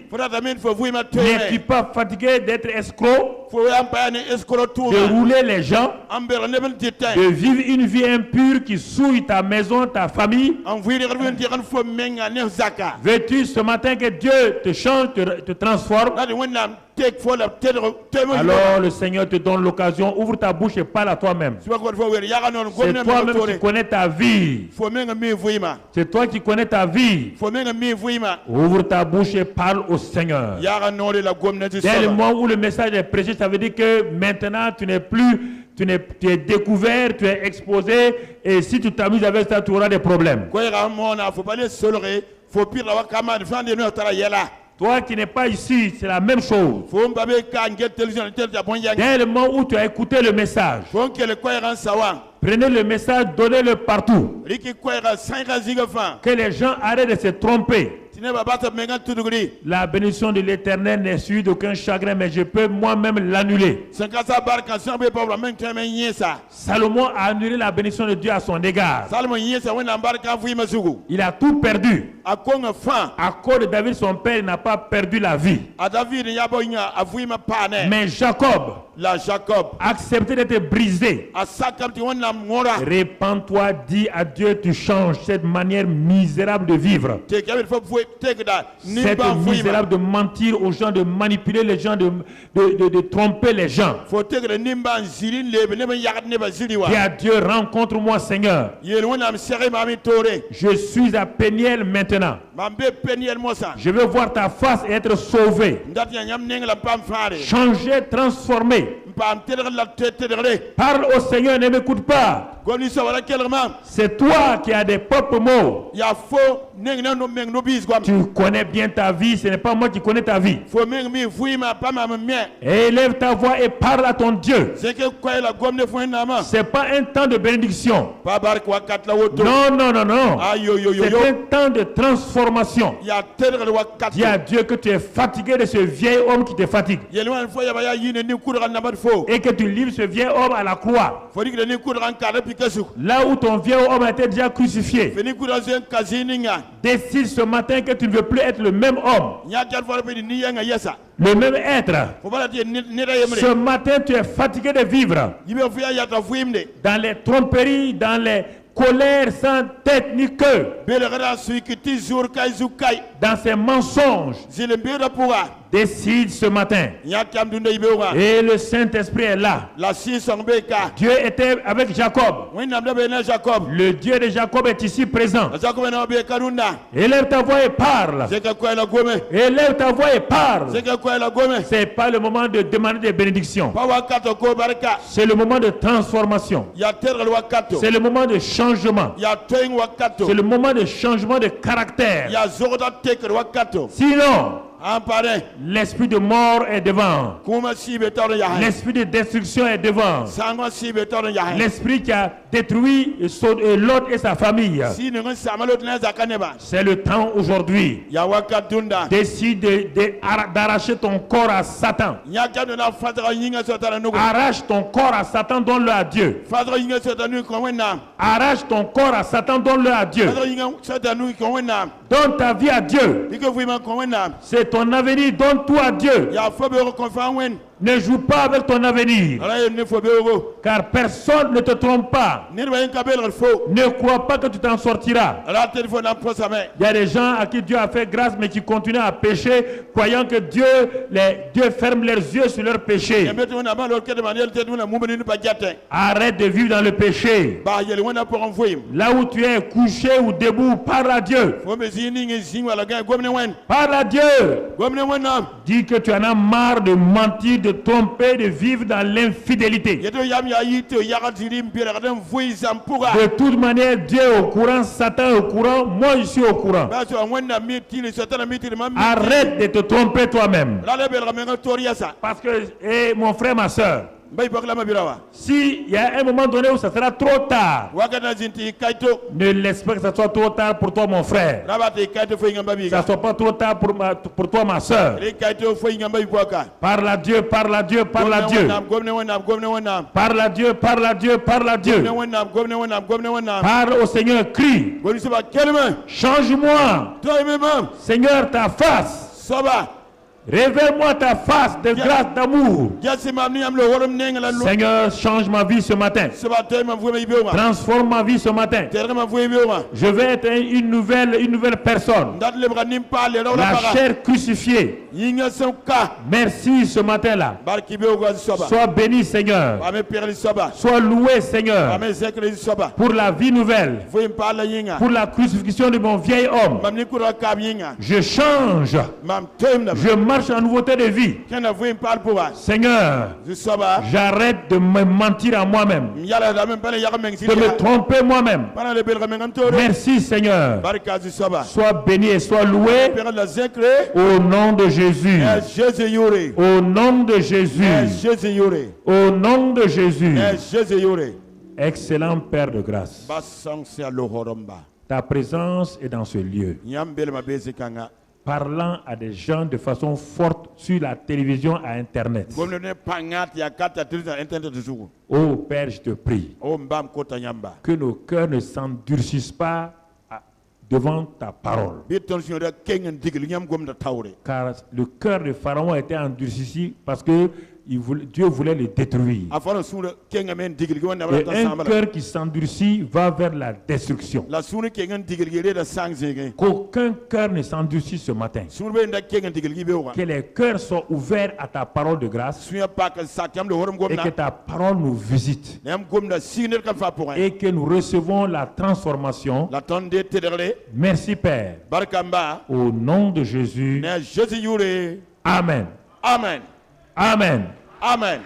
N'es-tu pas fatigué d'être escroc? De rouler les gens, de vivre une vie impure qui souille ta maison, ta famille. Veux-tu ce matin que Dieu te change, te transforme? Alors le Seigneur te donne l'occasion, ouvre ta bouche et parle à toi-même. C'est toi-même qui connais ta vie. C'est toi qui connais ta vie. Ouvre ta bouche et parle au Seigneur. Dès le moment où le message est prêché, ça veut dire que maintenant tu n'es plus, tu es découvert, tu es exposé, et si tu t'amuses avec ça, tu auras des problèmes. Toi qui n'es pas ici, c'est la même chose. Dès le moment où tu as écouté le message, prenez le message, donnez-le partout. Que les gens arrêtent de se tromper. La bénédiction de l'Éternel n'est suivie d'aucun chagrin, mais je peux moi-même l'annuler. Salomon a annulé la bénédiction de Dieu à son égard. Il a tout perdu. À cause de David, son père, n'a pas perdu la vie. Mais Jacob a accepté d'être brisé. Répands-toi, dis à Dieu, tu changes cette manière misérable de vivre. Cette misérable de mentir aux gens, de manipuler les gens, de tromper les gens. Dis à Dieu, rencontre-moi Seigneur. Je suis à Péniel maintenant. Je veux voir ta face et être sauvé. Changé, transformé. Parle au Seigneur, ne m'écoute pas. C'est toi qui as des propres mots. Tu connais bien ta vie, ce n'est pas moi qui connais ta vie. Élève ta voix et parle à ton Dieu. C'est pas un temps de bénédiction. Non, non, non, non. C'est un temps de transformation. Dis à Dieu que tu es fatigué de ce vieil homme qui te fatigue. Et que tu livres ce vieil homme à la croix. Là où ton vieil homme a été déjà crucifié. Décide ce matin que tu ne veux plus être le même homme. Le même être. Ce matin, tu es fatigué de vivre dans les tromperies, dans les colères sans tête ni queue, dans ces mensonges. Décide ce matin. Et le Saint-Esprit est là. Dieu était avec Jacob. Le Dieu de Jacob est ici présent. Élève ta voix et parle. Élève ta voix et parle. C'est pas le moment de demander des bénédictions. C'est le moment de transformation. C'est le moment de changement. C'est le moment de changement de caractère. Sinon, Ampare. L'esprit de mort est devant. Kuma sibe toro ya hai. L'esprit de destruction est devant. Sango sibe toro ya hai. L'esprit qui a détruit Lot et sa famille. Si ne samalot na zakaneba. C'est le temps aujourd'hui. Ya wakatunda. Décide d'arracher ton corps à Satan. Nyaka na fadra yinga sotana nugo. Arrache ton corps à Satan, donne-le à Dieu. Fadra yinga sotana ko wena. Arrache ton corps à Satan, donne-le à Dieu. Fadra yinga sotana ko wena. Donne ta vie à Dieu. Diko vima ko wena. C'est ton avenir, donne tout à Dieu. Ya fobe ko fa wen. Ne joue pas avec ton avenir. Ala ne fobe go. Car personne ne te trompe pas. Ne ba yinka bel fo. Ne crois pas que tu t'en sortiras. Ala téléphone na prosame. Il y a des gens à qui Dieu a fait grâce mais qui continuent à pécher, croyant que Dieu ferme leurs yeux sur leurs péchés. Arrête de vivre dans le péché. Là où tu es couché ou debout, parle à Dieu. Parle à Dieu. Dis que tu en as marre de mentir, de tromper, de vivre dans l'infidélité. De toute manière, Dieu est au courant, Satan est au courant, moi je suis au courant. Arrête de te tromper toi-même. Parce que, mon frère, ma soeur, si il y a un moment donné où ça sera trop tard, ne laisse pas que ça soit trop tard pour toi, mon frère. Ça ne soit pas trop tard pour toi, ma soeur. Parle à Dieu, parle à Dieu, parle à Dieu. Parle à Dieu, parle à Dieu, parle à Dieu. Parle au Seigneur, crie. Change-moi, Seigneur, ta face. Révèle-moi ta face de grâce, d'amour. Seigneur, change ma vie ce matin. Transforme ma vie ce matin. Je vais être une nouvelle personne. La chair crucifiée. Merci ce matin-là. Sois béni, Seigneur. Sois loué, Seigneur. Pour la vie nouvelle. Pour la crucifixion de mon vieil homme. Je change. Je marche en nouveauté de vie. Seigneur, j'arrête de me mentir à moi-même, de me tromper moi-même. Merci, Seigneur. Sois béni et sois loué au nom de Jésus. Au nom de Jésus. Au nom de Jésus. Excellent Père de grâce. Ta présence est dans ce lieu. Parlant à des gens de façon forte sur la télévision, à Internet. Oh Père, je te prie que nos cœurs ne s'endurcissent pas devant ta parole. Car le cœur de Pharaon était endurci parce que Dieu voulait le détruire. Et un cœur qui s'endurcit va vers la destruction. Qu'aucun cœur ne s'endurcisse ce matin. Que les cœurs soient ouverts à ta parole de grâce. Et que ta parole nous visite. Et que nous recevons la transformation. Merci Père. Au nom de Jésus. Amen. Amen. Amen. Amen.